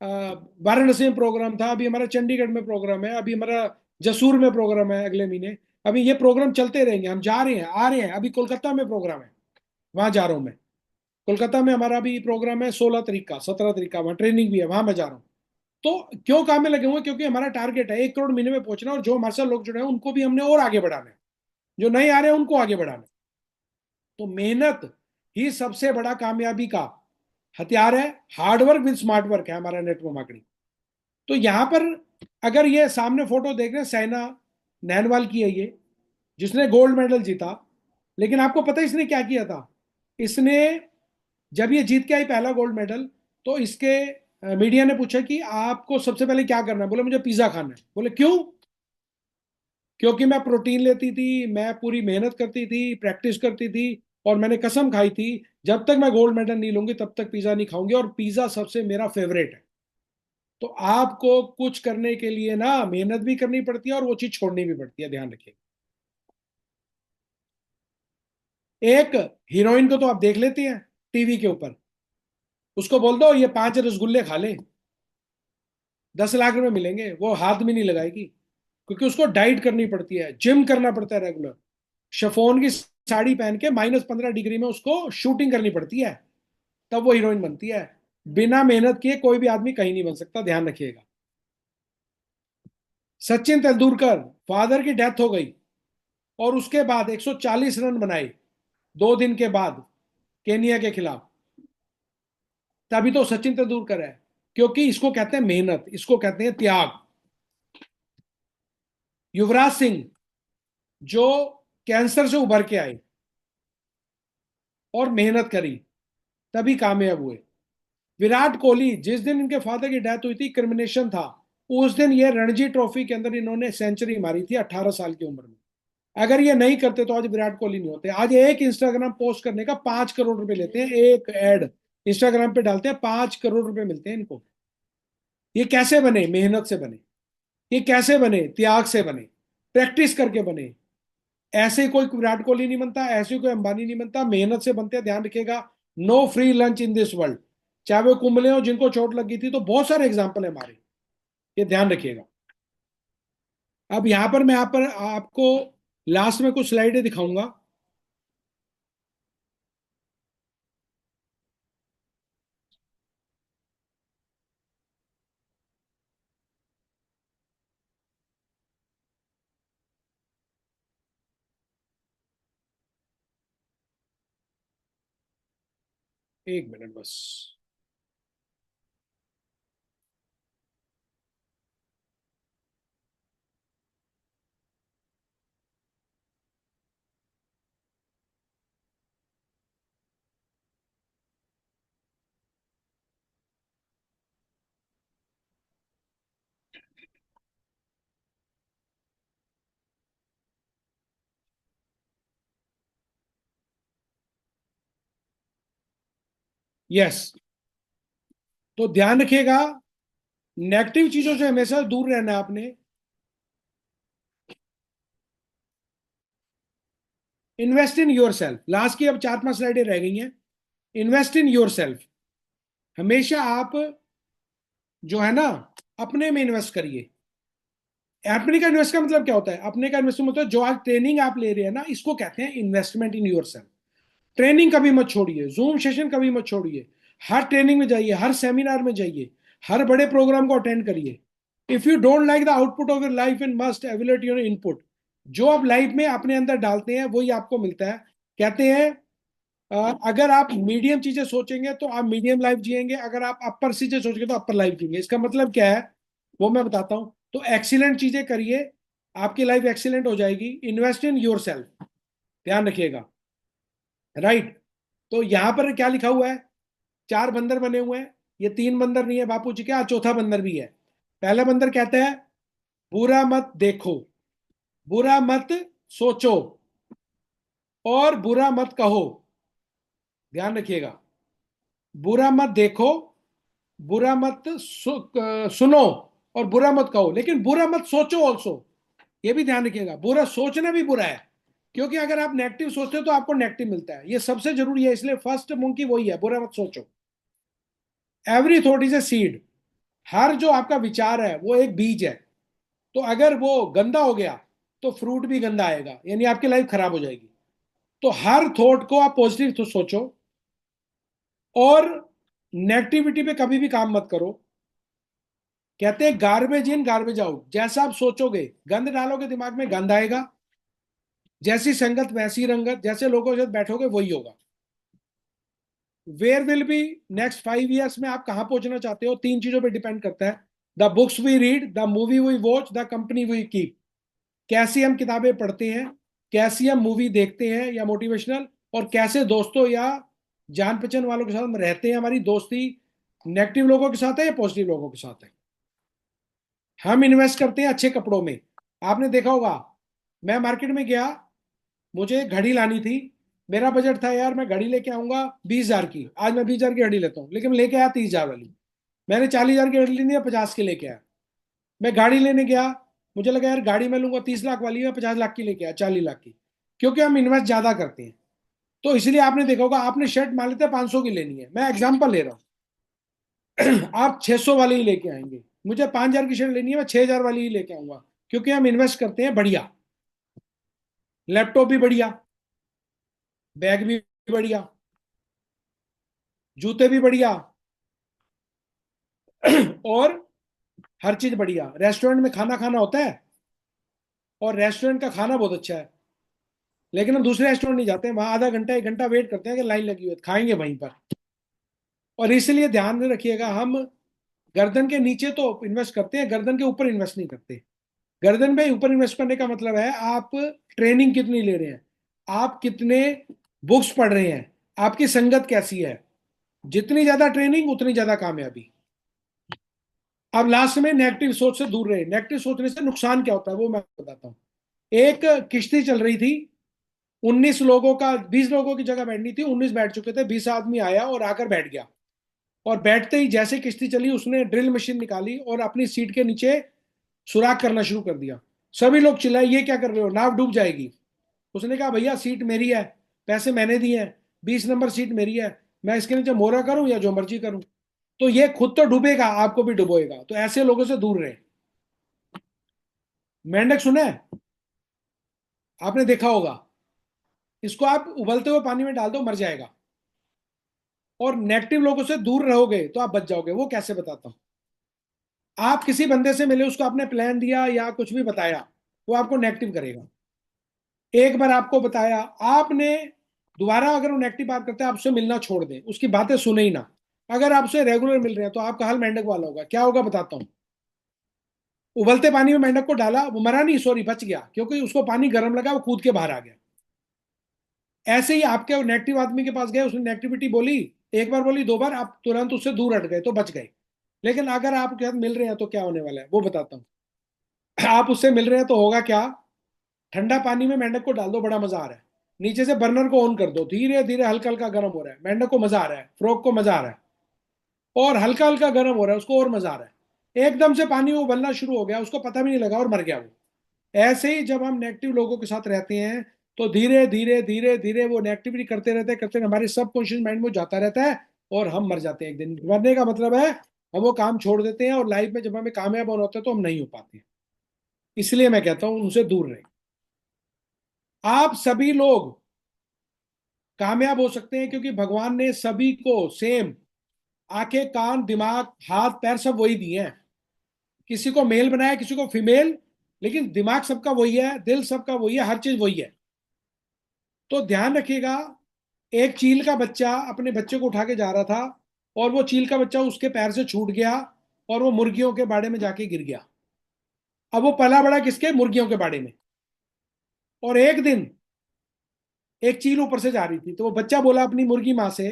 वाराणसी में प्रोग्राम था, अभी हमारा चंडीगढ़ में प्रोग्राम है, अभी हमारा जसूर में प्रोग्राम है अगले महीने। अभी ये प्रोग्राम चलते रहेंगे, हम जा रहे हैं आ रहे हैं। अभी कोलकाता में प्रोग्राम है, वहां जा रहा हूं मैं। कोलकाता में हमारा भी प्रोग्राम है 16 तारीख का, 17 तारीख का, वहां ट्रेनिंग भी है, वहां मैं जा रहा हूँ। तो क्यों काम में लगे हुए हैं? क्योंकि हमारा टारगेट है 1 करोड़ महीने में पहुंचना, और जो हमारे साथ लोग जुड़े हैं उनको भी हमने और आगे बढ़ाना है, जो नहीं आ रहे हैं उनको आगे बढ़ाना है। तो मेहनत ही सबसे बड़ा कामयाबी का हथियार है। हार्डवर्क विद स्मार्ट वर्क है हमारा नेटवर्क मार्केटिंग। तो यहां पर अगर ये सामने फोटो देख रहे हैं, साइना नेहवाल की है ये, जिसने गोल्ड मेडल जीता। लेकिन आपको पता है इसने क्या किया था? इसने जब ये जीत के आई पहला गोल्ड मेडल, तो इसके मीडिया ने पूछा कि आपको सबसे पहले क्या करना है? बोले मुझे पिज्जा खाना है। बोले क्यों? क्योंकि मैं प्रोटीन लेती थी, मैं पूरी मेहनत करती थी, प्रैक्टिस करती थी, और मैंने कसम खाई थी जब तक मैं गोल्ड मेडल नहीं लूंगी तब तक पिज्जा नहीं खाऊंगी, और पिज्जा सबसे मेरा फेवरेट है। तो आपको कुछ करने के लिए ना मेहनत भी करनी पड़ती है, और वो चीज छोड़नी भी पड़ती है, ध्यान रखिए। एक हीरोइन को तो आप देख लेते हैं टीवी के ऊपर, उसको बोल दो ये 5 रसगुल्ले खा ले, 10 लाख रुपए मिलेंगे, वो हाथ भी नहीं लगाएगी, क्योंकि उसको डाइट करनी पड़ती है, जिम करना पड़ता है रेगुलर, शिफॉन की साड़ी पहन के -15 डिग्री में उसको शूटिंग करनी पड़ती है, तब वो हीरोइन बनती है। बिना मेहनत किए कोई भी आदमी कहीं नहीं बन सकता, ध्यान रखिएगा। सचिन तेंदुलकर, फादर की डेथ हो गई और उसके बाद 140 रन बनाए 2 दिन के बाद केनिया के खिलाफ, तभी तो सचिन तेंदुलकर है, क्योंकि इसको कहते हैं मेहनत, इसको कहते हैं त्याग। युवराज सिंह, जो कैंसर से उभर के आए और मेहनत करी, तभी कामयाब हुए। विराट कोहली, जिस दिन इनके फादर की डेथ हुई थी, क्रिमिनेशन था, उस दिन ये रणजी ट्रॉफी के अंदर इन्होंने सेंचुरी मारी थी 18 साल की उम्र में। अगर ये नहीं करते तो आज विराट कोहली नहीं होते। आज एक इंस्टाग्राम पोस्ट करने का 5 करोड़ रुपए लेते हैं, एक एड इंस्टाग्राम पे डालते हैं, 5 करोड़ रुपए मिलते हैं इनको। ये कैसे बने? मेहनत से बने। ये कैसे बने? त्याग से बने, प्रैक्टिस करके बने। ऐसे ही कोई विराट कोहली नहीं बनता, ऐसे ही कोई अंबानी नहीं बनता, मेहनत से बनते हैं, ध्यान रखिएगा। No free lunch in this world. चाहे वो कुंबले हो जिनको चोट लगी थी, तो बहुत सारे एग्जाम्पल है हमारे, ये ध्यान रखिएगा। अब यहां पर मैं यहाँ पर आपको लास्ट में कुछ स्लाइडें दिखाऊंगा। एक मिनट बस। यस, तो ध्यान रखिएगा, नेगेटिव चीजों से हमेशा दूर रहना है आपने। Invest in your self, last की अब 4-5 स्लाइडें रह गई हैं। इन्वेस्ट इन योर सेल्फ, हमेशा आप जो है ना, अपने में इन्वेस्ट करिए। अपने का इन्वेस्ट का मतलब क्या होता है? अपने का इन्वेस्टमेंट मतलब जो आज ट्रेनिंग आप ले रहे हैं ना, इसको कहते हैं investment in your self. Training कभी मत छोड़िए, जूम सेशन कभी मत छोड़िए, हर ट्रेनिंग में जाइए, हर सेमिनार में जाइए, हर बड़े प्रोग्राम को अटेंड करिए। If you don't like the output of your life and must evaluate your input, जो आप लाइफ में अपने अंदर डालते हैं वही आपको मिलता है। कहते हैं अगर आप मीडियम चीजें सोचेंगे तो आप मीडियम लाइफ जिएंगे, अगर आप अपर चीजें सोचेंगे तो अपर लाइफ जिएंगे। इसका मतलब क्या है वो मैं बताता हूं। तो एक्सीलेंट चीजें करिए, आपकी लाइफ एक्सीलेंट हो जाएगी। इन्वेस्ट इन योर सेल्फ, ध्यान रखिएगा। राइट, तो यहां पर क्या लिखा हुआ है? 4 बंदर बने हुए हैं, ये 3 बंदर नहीं है बापू जी के, आज चौथा बंदर भी है। पहला बंदर कहता है बुरा मत देखो, बुरा मत सोचो और बुरा मत कहो। ध्यान रखिएगा, बुरा मत देखो, बुरा मत सुनो और बुरा मत कहो, लेकिन बुरा मत सोचो ऑल्सो। ये भी ध्यान रखिएगा, बुरा सोचना भी बुरा है, क्योंकि अगर आप नेगेटिव सोचते हो तो आपको नेगेटिव मिलता है, ये सबसे जरूरी है। इसलिए फर्स्ट मंकी वही है, बुरा मत सोचो। Every thought is a seed, हर जो आपका विचार है वो एक बीज है। तो अगर वो गंदा हो गया तो फ्रूट भी गंदा आएगा, यानी आपकी लाइफ खराब हो जाएगी। तो हर थॉट को आप पॉजिटिव तो सोचो, और नेगेटिविटी पे कभी भी काम मत करो। कहते हैं गार्बेज इन गार्बेज आउट, जैसा आप सोचोगे, गंद डालोगे दिमाग में, गंद आएगा। जैसी संगत वैसी रंगत, जैसे लोगों के साथ बैठोगे वही होगा। Where will be next 5 years में आप कहां पहुंचना चाहते हो, 3 चीजों पे डिपेंड करता है। The books we read, the movie we watch, the company we keep. कैसी हम किताबें पढ़ते हैं, कैसी हम मूवी देखते हैं या मोटिवेशनल, और कैसे दोस्तों या जान पहचान वालों के साथ हम रहते हैं, हमारी दोस्ती नेगेटिव लोगों के साथ है या पॉजिटिव लोगों के साथ है। हम इन्वेस्ट करते हैं अच्छे कपड़ों में। आपने देखा होगा, मैं मार्केट में गया, मुझे घड़ी लानी थी, मेरा बजट था यार मैं घड़ी लेके आऊंगा 20,000 की, आज मैं 20,000 की घड़ी लेता हूँ, लेकिन मैं लेके आया 30,000 वाली। मैंने 40,000 की घड़ी ली नहीं, 50 की लेके आया। मैं गाड़ी लेने गया, मुझे लगा यार गाड़ी मैं लूंगा 30 लाख वाली, मैं 50 लाख की लेके आया, 40 लाख की। क्योंकि हम इन्वेस्ट ज्यादा करते हैं। तो इसलिए आपने देखा होगा, आपने शर्ट मान लेते 500 की लेनी है, मैं एग्जांपल ले रहा हूँ। आप 600 वाली ही लेके आएंगे, मुझे 5000 की शर्ट लेनी है, मैं 6000 वाली ही लेके आऊंगा, क्योंकि हम इन्वेस्ट करते हैं बढ़िया, लैपटॉप भी बढ़िया, बैग भी बढ़िया, जूते भी बढ़िया, और हर चीज बढ़िया। रेस्टोरेंट में खाना खाना होता है, और रेस्टोरेंट का खाना बहुत अच्छा है, लेकिन हम दूसरे रेस्टोरेंट नहीं जाते हैं, वहां आधा घंटा 1 घंटा वेट करते हैं कि लाइन लगी हुई है, खाएंगे वहीं पर। और इसलिए ध्यान में रखिएगा, हम गर्दन के नीचे तो इन्वेस्ट करते हैं, गर्दन के ऊपर इन्वेस्ट नहीं करते। गर्दन पे ऊपर इन्वेस्ट करने का मतलब है आप ट्रेनिंग कितनी ले रहे हैं, आप कितने बुक्स पढ़ रहे हैं, आपकी संगत कैसी है। जितनी ज्यादा ट्रेनिंग उतनी ज्यादा कामयाबी। अब लास्ट में नेगेटिव सोच से दूर रहे। नेगेटिव सोचने से नुकसान क्या होता है वो मैं बताता हूँ। एक किश्ती चल रही थी, 19 लोगों का, 20 लोगों की जगह बैठनी थी, 19 बैठ चुके थे, 20 आदमी आया और आकर बैठ गया। और बैठते ही जैसे किश्ती चली, उसने ड्रिल मशीन निकाली और अपनी सीट के नीचे सुराख करना शुरू कर दिया। सभी लोग चिल्लाए, ये क्या कर रहे हो, नाव डूब जाएगी। उसने कहा, भैया सीट मेरी है, पैसे मैंने दिए हैं, 20 नंबर सीट मेरी है, मैं इसके नीचे मोरा करूं या जो मर्जी करूं, तो ये खुद तो डूबेगा, आपको भी डुबोएगा, तो ऐसे लोगों से दूर रहे। मेंढक सुना है आपने, देखा होगा, इसको आप उबलते हुए पानी में डाल दो, मर जाएगा। और नेगेटिव लोगों से दूर रहोगे तो आप बच जाओगे। वो कैसे बताता हूं। आप किसी बंदे से मिले, उसको आपने प्लान दिया या कुछ भी बताया, वो आपको नेगेटिव करेगा। एक बार आपको बताया आपने, दोबारा अगर वो नेगेटिव बात करते हैं, आपसे मिलना छोड़ दें, उसकी बातें सुने ही ना। अगर आपसे रेगुलर मिल रहे हैं तो आपका हाल मेंढक वाला होगा। क्या होगा बताता हूं। उबलते पानी में मेंढक को डाला, वो मरा नहीं, सॉरी बच गया, क्योंकि उसको पानी गर्म लगा, वो कूद के बाहर आ गया। ऐसे ही आपके नेगेटिव आदमी के पास गए, उसने नेगेटिविटी बोली, एक बार बोली, 2 बार, आप तुरंत उससे दूर हट गए तो बच गए। लेकिन अगर आपके साथ मिल रहे हैं तो क्या होने वाला है वो बताता हूँ। आप उससे मिल रहे हैं तो होगा क्या। ठंडा पानी में मेंढक को डाल दो, बड़ा मजा आ रहा है, नीचे से बर्नर को ऑन कर दो, धीरे धीरे हल्का हल्का गर्म हो रहा है, मेंढक को मजा आ रहा है, फ्रॉग को मजा आ रहा है, और हल्का हल्का गर्म हो रहा है, उसको और मजा आ रहा है। एकदम से पानी वो उबलना शुरू हो गया, उसको पता भी नहीं लगा और मर गया वो। ऐसे ही जब हम नेगेटिव लोगों के साथ रहते हैं, तो धीरे धीरे धीरे धीरे वो नेगेटिविटी करते रहते हमारे सब कॉन्शियस माइंड में जाता रहता है, और हम मर जाते हैं एक दिन। मरने का मतलब है हम वो काम छोड़ देते हैं, और लाइफ में जब हमें कामयाब होना होता है तो हम नहीं हो पाते। इसलिए मैं कहता हूं उनसे दूर रहे। आप सभी लोग कामयाब हो सकते हैं, क्योंकि भगवान ने सभी को सेम आंखें, कान, दिमाग, हाथ, पैर सब वही दिए हैं। किसी को मेल बनाया, किसी को फीमेल, लेकिन दिमाग सबका वही है, दिल सबका वही है, हर चीज वही है। तो ध्यान रखिएगा, एक चील का बच्चा अपने बच्चे को उठा के जा रहा था, और वो चील का बच्चा उसके पैर से छूट गया, और वो मुर्गियों के बाड़े में जाके गिर गया। अब वो पला बड़ा किसके, मुर्गियों के बाड़े में। और एक दिन एक चील ऊपर से जा रही थी, तो वो बच्चा बोला अपनी मुर्गी माँ से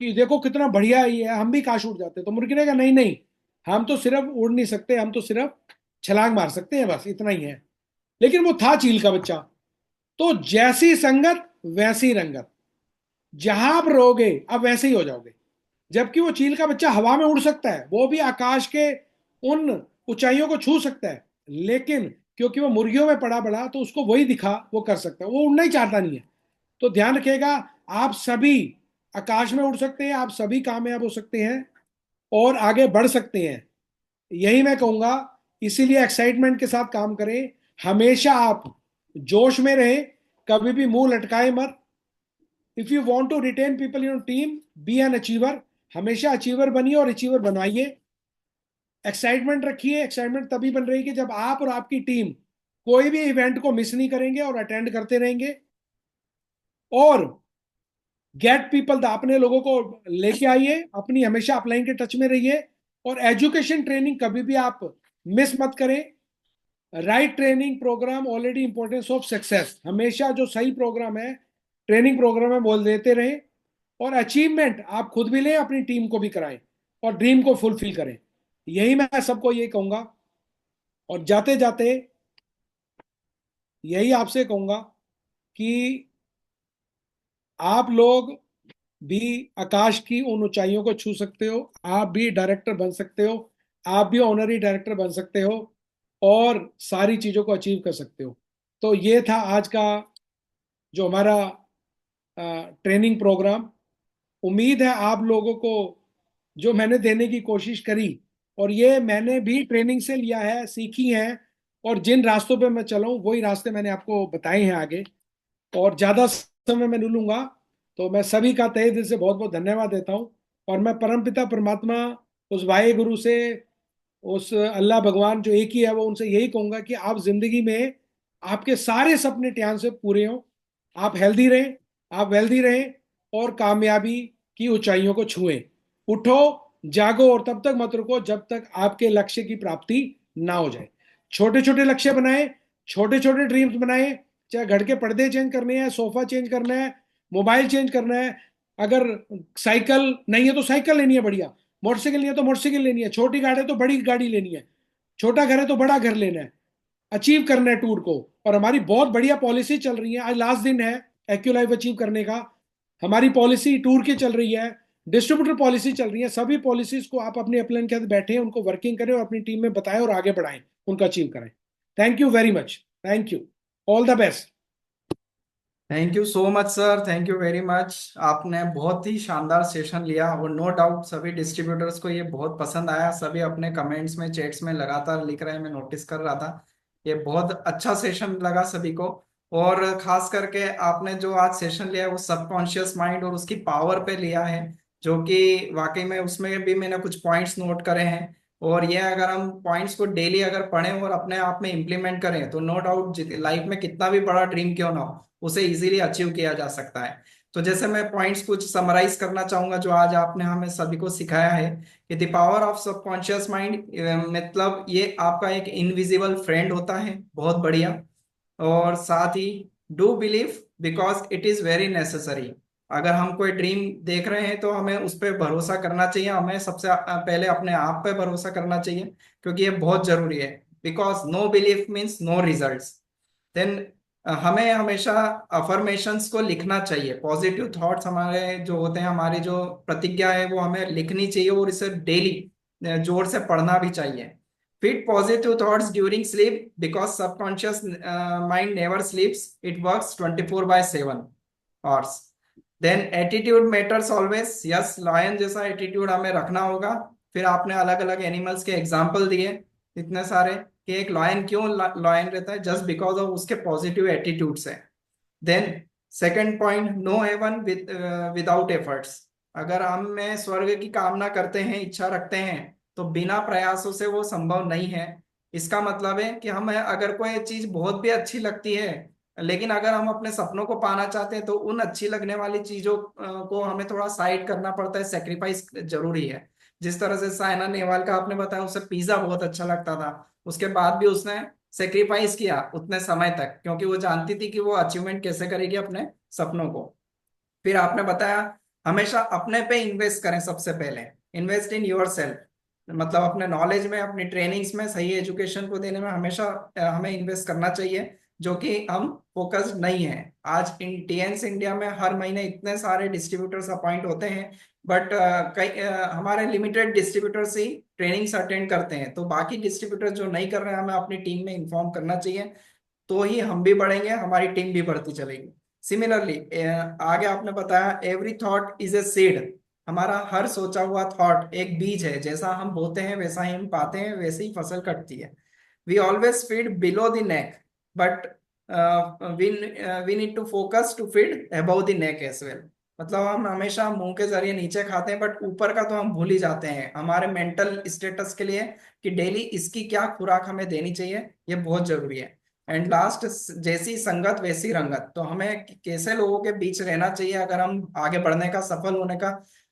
कि देखो कितना बढ़िया है ये, हम भी काश उड़ जाते। तो मुर्गी ने कहा, नहीं नहीं, हम तो सिर्फ उड़ नहीं सकते, हम तो सिर्फ छलांग मार सकते हैं, बस इतना ही है। लेकिन वो था चील का बच्चा। तो जैसी संगत वैसी रंगत, जहां आप रहोगे आप वैसे ही हो जाओगे। जबकि वो चील का बच्चा हवा में उड़ सकता है, वो भी आकाश के उन ऊंचाइयों को छू सकता है, लेकिन क्योंकि वो मुर्गियों में पड़ा बड़ा, तो उसको वही दिखा वो कर सकता है, वो उड़ना ही चाहता नहीं है। तो ध्यान रखिएगा, आप सभी आकाश में उड़ सकते हैं, आप सभी कामयाब हो सकते हैं और आगे बढ़ सकते हैं। यही मैं कहूंगा। इसीलिए एक्साइटमेंट के साथ काम करें, हमेशा आप जोश में रहें, कभी भी मुंह लटकाए मत। If you want to retain people in your team, be an achiever. हमेशा अचीवर बनिए और अचीवर बनवाइए। एक्साइटमेंट रखिए। एक्साइटमेंट तभी बन रही है कि जब आप और आपकी टीम कोई भी इवेंट को मिस नहीं करेंगे और अटेंड करते रहेंगे। और गेट पीपल, अपने लोगों को लेके आइए, अपनी हमेशा अपलाइन के टच में रहिए। और एजुकेशन ट्रेनिंग कभी भी आप मिस मत करें। Right training programme already importance of success, हमेशा जो सही प्रोग्राम है, ट्रेनिंग प्रोग्राम है, बोल देते रहें। और अचीवमेंट आप खुद भी लें, अपनी टीम को भी कराएं, और ड्रीम को फुलफिल करें। यही मैं सबको ये कहूंगा। और जाते जाते यही आपसे कहूंगा कि आप लोग भी आकाश की उन ऊंचाइयों को छू सकते हो, आप भी डायरेक्टर बन सकते हो, आप भी ऑनरी डायरेक्टर बन सकते हो, और सारी चीजों को अचीव कर सकते हो। तो ये था आज का जो हमारा ट्रेनिंग प्रोग्राम। उम्मीद है आप लोगों को जो मैंने देने की कोशिश करी, और ये मैंने भी ट्रेनिंग से लिया है, सीखी है, और जिन रास्तों पे मैं चला हूं वही रास्ते मैंने आपको बताए हैं आगे, और ज्यादा समय मैं नहीं लूंगा। तो मैं सभी का तहे दिल से बहुत बहुत धन्यवाद देता हूं। और मैं परमपिता परमात्मा, उस वाहे गुरु से, उस अल्लाह भगवान जो एक ही है, वो उनसे यही कहूंगा कि आप जिंदगी में आपके सारे सपने ध्यान से पूरे हों, आप हेल्दी रहें, आप वेल्दी रहें, और कामयाबी की ऊंचाइयों को छुएं। उठो, जागो, और तब तक मत रुको जब तक आपके लक्ष्य की प्राप्ति ना हो जाए। छोटे छोटे लक्ष्य बनाएं, छोटे छोटे ड्रीम्स बनाएं। चाहे घर के पर्दे चेंज करने हैं, सोफा चेंज करना है, मोबाइल चेंज करना है, अगर साइकिल नहीं है तो साइकिल लेनी है बढ़िया, मोटरसाइकिल नहीं है तो मोटरसाइकिल लेनी है, छोटी गाड़ी है तो बड़ी गाड़ी लेनी है, छोटा घर है तो बड़ा घर लेना है, अचीव करना है टूर को। और हमारी बहुत बढ़िया पॉलिसी चल रही है, आज लास्ट दिन है एक्यूलाइफ अचीव करने का। हमारी पॉलिसी टूर की चल रही है, डिस्ट्रीब्यूटर पॉलिसी चल रही है। सभी पॉलिसीज को आप अपने अपलाइन के साथ बैठे उनको वर्किंग करें और अपनी टीम में बताएं और आगे बढ़ाएं, उनका अचीव करें। Thank you very much. Thank you. All the best. Thank you so much sir, thank you very much. आपने बहुत ही शानदार सेशन लिया और नो डाउट सभी डिस्ट्रीब्यूटर्स को ये बहुत पसंद आया। सभी अपने कमेंट्स में, चैट्स में लगातार लिख रहे हैं, मैं नोटिस कर रहा था। ये बहुत अच्छा सेशन लगा सभी को। और खास करके आपने जो आज सेशन लिया है वो सबकॉन्शियस माइंड और उसकी पावर पे लिया है, जो कि वाकई में उसमें भी मैंने कुछ पॉइंट्स नोट करे हैं। और ये अगर हम पॉइंट्स को डेली अगर पढ़ें और अपने आप में इम्प्लीमेंट करें तो नो डाउट लाइफ में कितना भी बड़ा ड्रीम क्यों ना हो उसे इजीली अचीव किया जा सकता है। तो जैसे मैं पॉइंट्स कुछ समराइज करना चाहूंगा जो आज आपने हमें सभी को सिखाया है कि the power of subconscious mind, मतलब ये आपका एक इनविजिबल फ्रेंड होता है, बहुत बढ़िया। और साथ ही do believe because it is very necessary. अगर हम कोई ड्रीम देख रहे हैं तो हमें उस पर भरोसा करना चाहिए, हमें सबसे पहले अपने आप पे भरोसा करना चाहिए, क्योंकि ये बहुत जरूरी है। Because no belief means no results. Then हमें हमेशा अफर्मेशंस को लिखना चाहिए, पॉजिटिव थॉट्स हमारे जो होते हैं, हमारी जो प्रतिज्ञा है वो हमें लिखनी चाहिए और इसे डेली जोर से पढ़ना भी चाहिए। Feed positive thoughts during sleep because subconscious mind never sleeps, it works 24/7 hours. Then attitude matters always, yes lion जैसा एटीट्यूड हमें रखना होगा। फिर आपने अलग अलग एनिमल्स के एग्जाम्पल दिए इतने सारे, कि एक लॉयन क्यों लॉयन रहता है, जस्ट बिकॉज ऑफ उसके पॉजिटिव एटीट्यूड से। Then second point, no heaven without efforts. अगर हम में स्वर्ग की कामना करते हैं, इच्छा रखते हैं, तो बिना प्रयासों से वो संभव नहीं है। इसका मतलब है कि हमें अगर कोई चीज बहुत भी अच्छी लगती है, लेकिन अगर हम अपने सपनों को पाना चाहते हैं तो उन अच्छी लगने वाली चीजों को हमें थोड़ा साइड करना पड़ता है, सेक्रीफाइस जरूरी है। जिस तरह से साइना नेहवाल का आपने बताया, उसे पिज्जा बहुत अच्छा लगता था, उसके बाद भी उसने सेक्रीफाइस किया उतने समय तक, क्योंकि वो जानती थी कि वो अचीवमेंट कैसे करेगी अपने सपनों को। फिर आपने बताया हमेशा अपने पे इन्वेस्ट करें, सबसे पहले इन्वेस्ट इन योर सेल्फ, मतलब अपने नॉलेज में, अपनी ट्रेनिंग्स में, सही एजुकेशन को देने में हमेशा हमें इन्वेस्ट करना चाहिए, जो कि हम फोकस्ड नहीं है। आज इन टीएन्स इंडिया में हर महीने इतने सारे डिस्ट्रीब्यूटर्स अपॉइंट होते हैं, बट कई हमारे लिमिटेड डिस्ट्रीब्यूटर्स ही ट्रेनिंग्स अटेंड करते हैं। तो बाकी डिस्ट्रीब्यूटर्स जो नहीं कर रहे हैं, हमें अपनी टीम में इन्फॉर्म करना चाहिए, तो ही हम भी बढ़ेंगे, हमारी टीम भी बढ़ती चलेगी। सिमिलरली आगे आपने बताया every thought is a seed. हमारा हर सोचा हुआ थॉट एक बीज है, जैसा हम बोते हैं वैसा ही हम पाते हैं, वैसे ही फसल कटती है। We always feed below the neck, but we need to focus to feed above the neck as well. मतलब हम हमेशा मुंह के जरिए नीचे खाते हैं, बट ऊपर का तो हम भूल ही जाते हैं हमारे मेंटल स्टेटस के लिए, कि डेली इसकी क्या खुराक हमें देनी चाहिए, ये बहुत जरूरी है। एंड लास्ट, जैसी संगत वैसी रंगत। तो हमें कैसे लोगों के बीच रहना चाहिए, अगर हम आगे बढ़ने का, सफल होने का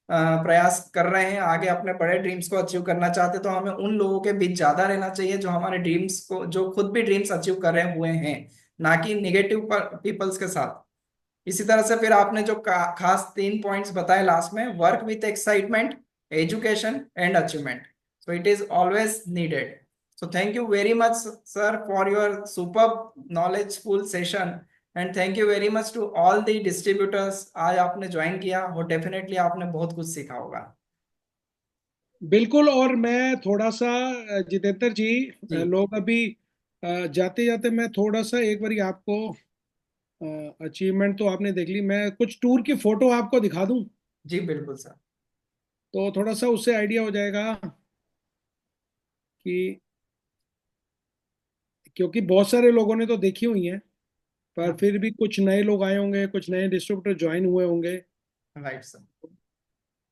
प्रयास कर रहे हैं, आगे अपने बड़े ड्रीम्स को अचीव करना चाहते हैं, तो हमें उन लोगों के बीच ज्यादा रहना चाहिए जो हमारे ड्रीम्स को, जो खुद भी ड्रीम्स अचीव कर रहे हुए हैं, ना कि निगेटिव पीपल्स के साथ। इसी तरह से फिर आपने जो खास 3 पॉइंट्स बताए लास्ट में, work with excitement, education and achievement, so it is always needed. So thank you very much sir for your super knowledgeful session, and thank you very much to all the distributors. आज आपने join किया और definitely आपने बहुत कुछ सीखा होगा। बिल्कुल। और मैं थोड़ा सा जितेंद्र जी, जी लोग अभी जाते जाते मैं थोड़ा सा एक बारी आपको अचीवमेंट तो आपने देख ली, मैं कुछ टूर की फोटो आपको दिखा दूं जी बिल्कुल सर। तो थोड़ा सा उससे आइडिया हो जाएगा कि, क्योंकि बहुत सारे लोगों ने तो देखी हुई है, पर हाँ। फिर भी कुछ नए लोग आए होंगे, कुछ नए डिस्ट्रीब्यूटर ज्वाइन हुए होंगे, राइट सर।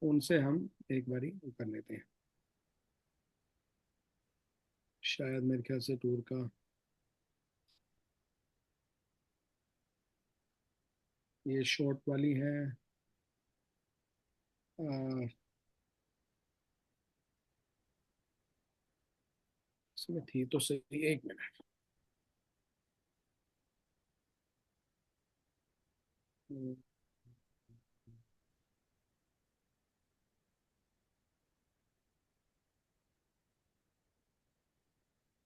उनसे हम एक बारी वो कर लेते हैं। शायद मेरे ख्याल से टूर का ये शॉर्ट वाली है। इसमें थी तो सही, एक मिनट।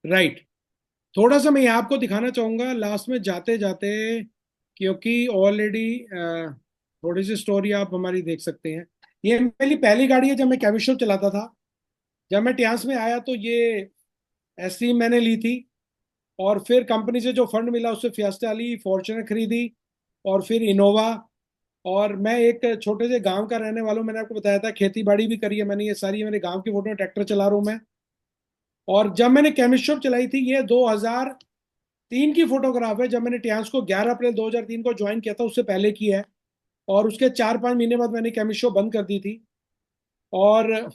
राइट। थोड़ा सा मैं यहाँ आपको दिखाना चाहूंगा लास्ट में जाते जाते, क्योंकि ऑलरेडी थोड़ी सी स्टोरी आप हमारी देख सकते हैं। ये मेरी पहली गाड़ी है जब मैं कैविशो चलाता था। जब मैं ट्यास में आया तो ये एसटी मैंने ली थी, और फिर कंपनी से जो फंड मिला उससे फिएस्टा ली, फॉर्च्यूनर खरीदी, और फिर इनोवा। और मैं एक छोटे से गांव का रहने वाला हूं, मैंने आपको बताया था खेती बाड़ी भी करी है मैंने, ये सारी मेरे गांव की फोटो, ट्रैक्टर चला रहा हूं मैं। और जब मैंने केमिस्ट शॉप चलाई थी, ये 2003 की फोटोग्राफ है, जब मैंने ट्यान्स को 11 अप्रैल 2003 को ज्वाइन किया था, उससे पहले की है। और उसके 4-5 महीने बाद मैंने केमिस्ट शॉप बंद कर दी थी। और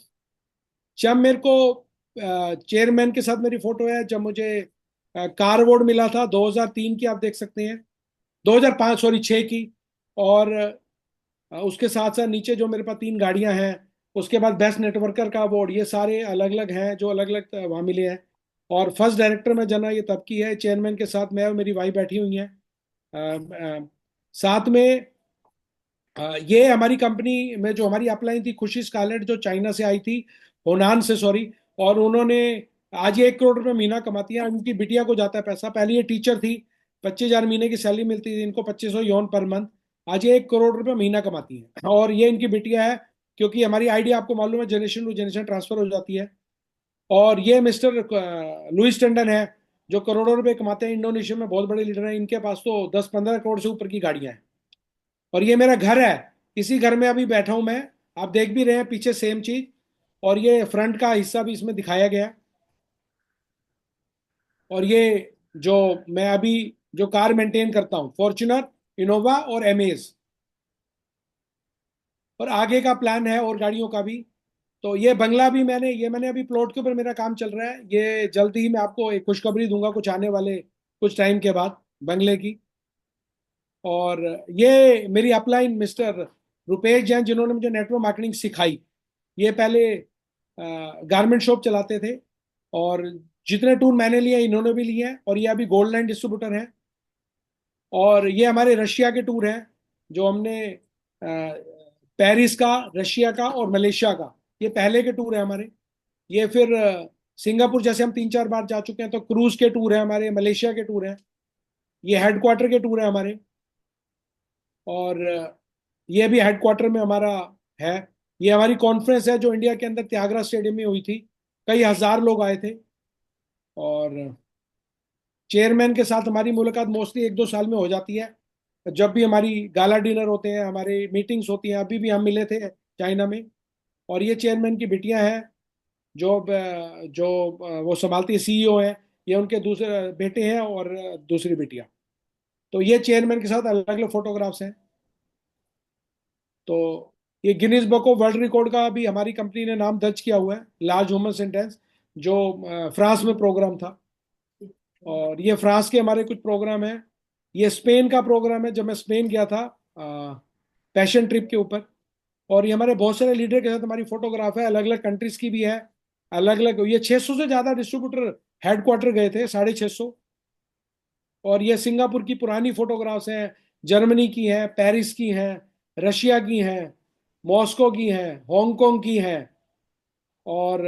जब मेरे को चेयरमैन के साथ मेरी फोटो है, जब मुझे कार अवार्ड मिला था 2003 की, आप देख सकते हैं, 2005 सॉरी 6 की। और उसके साथ साथ नीचे जो मेरे पास 3 गाड़ियां हैं, उसके बाद बेस्ट नेटवर्कर का अवार्ड, ये सारे अलग अलग हैं जो अलग अलग वहाँ मिले हैं। और फर्स्ट डायरेक्टर में जना ये तब की है, चेयरमैन के साथ मैं और मेरी वाइफ बैठी हुई हैं। अ, साथ में ये हमारी कंपनी में जो हमारी अपलाइन थी, खुशी स्कारलेट, जो चाइना से आई थी, होनान से सॉरी। और उन्होंने आज ये 1 करोड़ रुपए महीना कमाती है, उनकी बिटिया को जाता है पैसा। पहले ये टीचर थी, 25,000 महीने की सैलरी मिलती थी इनको, 2500 यौन पर मंथ। आज ये 1 करोड़ रुपए महीना कमाती है, और ये इनकी बिटिया है। क्योंकि हमारी आइडिया आपको मालूम है, जनरेशन टू जनरेशन ट्रांसफर हो जाती है। और ये मिस्टर लुइस टंडन है, जो करोड़ों रुपए कमाते हैं, इंडोनेशिया में बहुत बड़े लीडर हैं। इनके पास तो 10-15 करोड़ से ऊपर की गाड़ियां हैं। और ये मेरा घर है, इसी घर में अभी बैठा हूं मैं। आप देख भी रहे हैं पीछे सेम चीज। और ये फ्रंट का हिस्सा भी इसमें दिखाया गया है। और ये जो मैं अभी जो कार मेंटेन करता हूँ, फॉर्च्यूनर, इनोवा और एमेज। और आगे का प्लान है और गाड़ियों का भी। तो ये बंगला भी मैंने अभी प्लॉट के ऊपर मेरा काम चल रहा है, ये जल्दी ही मैं आपको एक खुशखबरी दूंगा कुछ आने वाले कुछ टाइम के बाद, बंगले की। और ये मेरी अपलाइन मिस्टर रुपेश जैन, जिन्होंने मुझे नेटवर्क मार्केटिंग सिखाई। ये पहले गारमेंट शॉप चलाते थे, और जितने टूर मैंने लिए इन्होंने भी लिए हैं। और ये अभी गोल्ड लाइन डिस्ट्रीब्यूटर हैं। और ये हमारे रशिया के टूर हैं, जो हमने पेरिस का, रशिया का और मलेशिया का, ये पहले के टूर है हमारे। ये फिर सिंगापुर जैसे हम 3-4 बार जा चुके हैं, तो क्रूज के टूर है हमारे, मलेशिया के टूर हैं, ये हेडक्वार्टर के टूर है हमारे। और ये भी हेडक्वार्टर में हमारा है। ये हमारी कॉन्फ्रेंस है जो इंडिया के अंदर त्यागराज स्टेडियम में हुई थी, कई हजार लोग आए थे। और चेयरमैन के साथ हमारी मुलाकात मोस्टली 1-2 साल में हो जाती है, जब भी हमारी गाला डिनर होते हैं, हमारी मीटिंग्स होती हैं। अभी भी हम मिले थे चाइना में। और ये चेयरमैन की बिटियां हैं, जो वो संभालती है, सीईओ है। ये उनके दूसरे बेटे हैं, और दूसरी बिटिया। तो ये चेयरमैन के साथ अलग अलग फोटोग्राफ्स हैं। तो ये Guinness book of world record का भी हमारी कंपनी ने नाम दर्ज किया हुआ है, लार्ज ह्यूमन सेंटेंस, जो फ्रांस में प्रोग्राम था। और ये फ्रांस के हमारे कुछ प्रोग्राम है। ये स्पेन का प्रोग्राम है, जब मैं स्पेन गया था पैशन ट्रिप के ऊपर। और ये हमारे बहुत सारे लीडर के साथ हमारी फोटोग्राफ है, अलग अलग कंट्रीज की भी है। अलग अलग ये 600 से ज्यादा डिस्ट्रीब्यूटर हेडक्वार्टर गए थे, 650। और ये सिंगापुर की पुरानी फोटोग्राफ्स हैं, जर्मनी की हैं, पेरिस की हैं, रशिया की हैं, मॉस्को की हैं, हांगकांग की हैं। और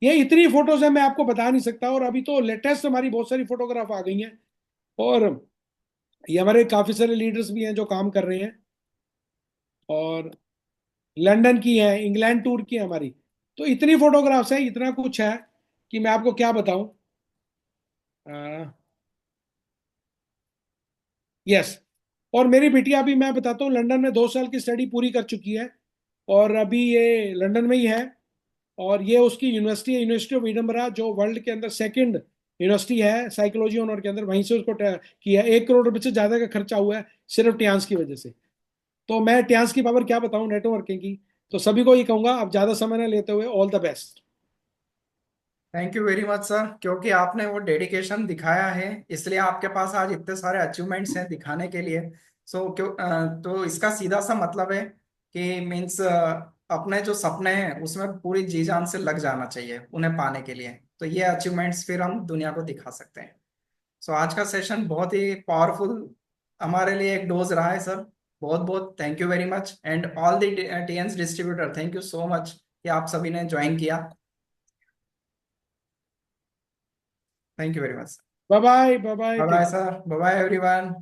ये इतनी फोटोज हैं, मैं आपको बता नहीं सकता। और अभी तो लेटेस्ट हमारी बहुत सारी फोटोग्राफ आ गई हैं। और ये हमारे काफी सारे लीडर्स भी हैं जो काम कर रहे हैं। और लंदन की है, इंग्लैंड टूर की है हमारी। तो इतनी फोटोग्राफ्स हैं, इतना कुछ है कि मैं आपको क्या बताऊं। यस। और मेरी बिटिया अभी, मैं बताता हूँ, लंदन में 2 साल की स्टडी पूरी कर चुकी है और अभी ये लंदन में ही है। और ये उसकी यूनिवर्सिटी है, यूनिवर्सिटी ऑफ एडिनबरा, जो वर्ल्ड के अंदर सेकंड यूनिवर्सिटी है साइकोलॉजी ऑनर के अंदर। वहीं से उसको किया। 1 करोड़ रुपए से ज्यादा का खर्चा हुआ है सिर्फ टियान्स की वजह से। तो मैं टियान्स की पावर क्या बताऊं नेटवर्किंग की। तो सभी को ये कहूंगा, अब ज्यादा समय न लेते हुए, all the best. Thank you very much sir, क्योंकि आपने वो डेडिकेशन दिखाया है इसलिए आपके पास आज इतने सारे अचीवमेंट्स हैं दिखाने के लिए। तो इसका सीधा सा मतलब है कि मीन्स अपने जो सपने हैं उसमें पूरी जी जान से लग जाना चाहिए उन्हें पाने के लिए, तो ये अचीवमेंट्स फिर हम दुनिया को दिखा सकते हैं। सो आज का सेशन बहुत ही पावरफुल हमारे लिए एक डोज रहा है सर। बहुत बहुत thank you very much, and all the TNS distributor, thank you so much कि आप सभी ने ज्वाइन किया। Thank you very much. Bye bye, bye bye, bye bye take. Sir, bye bye everyone.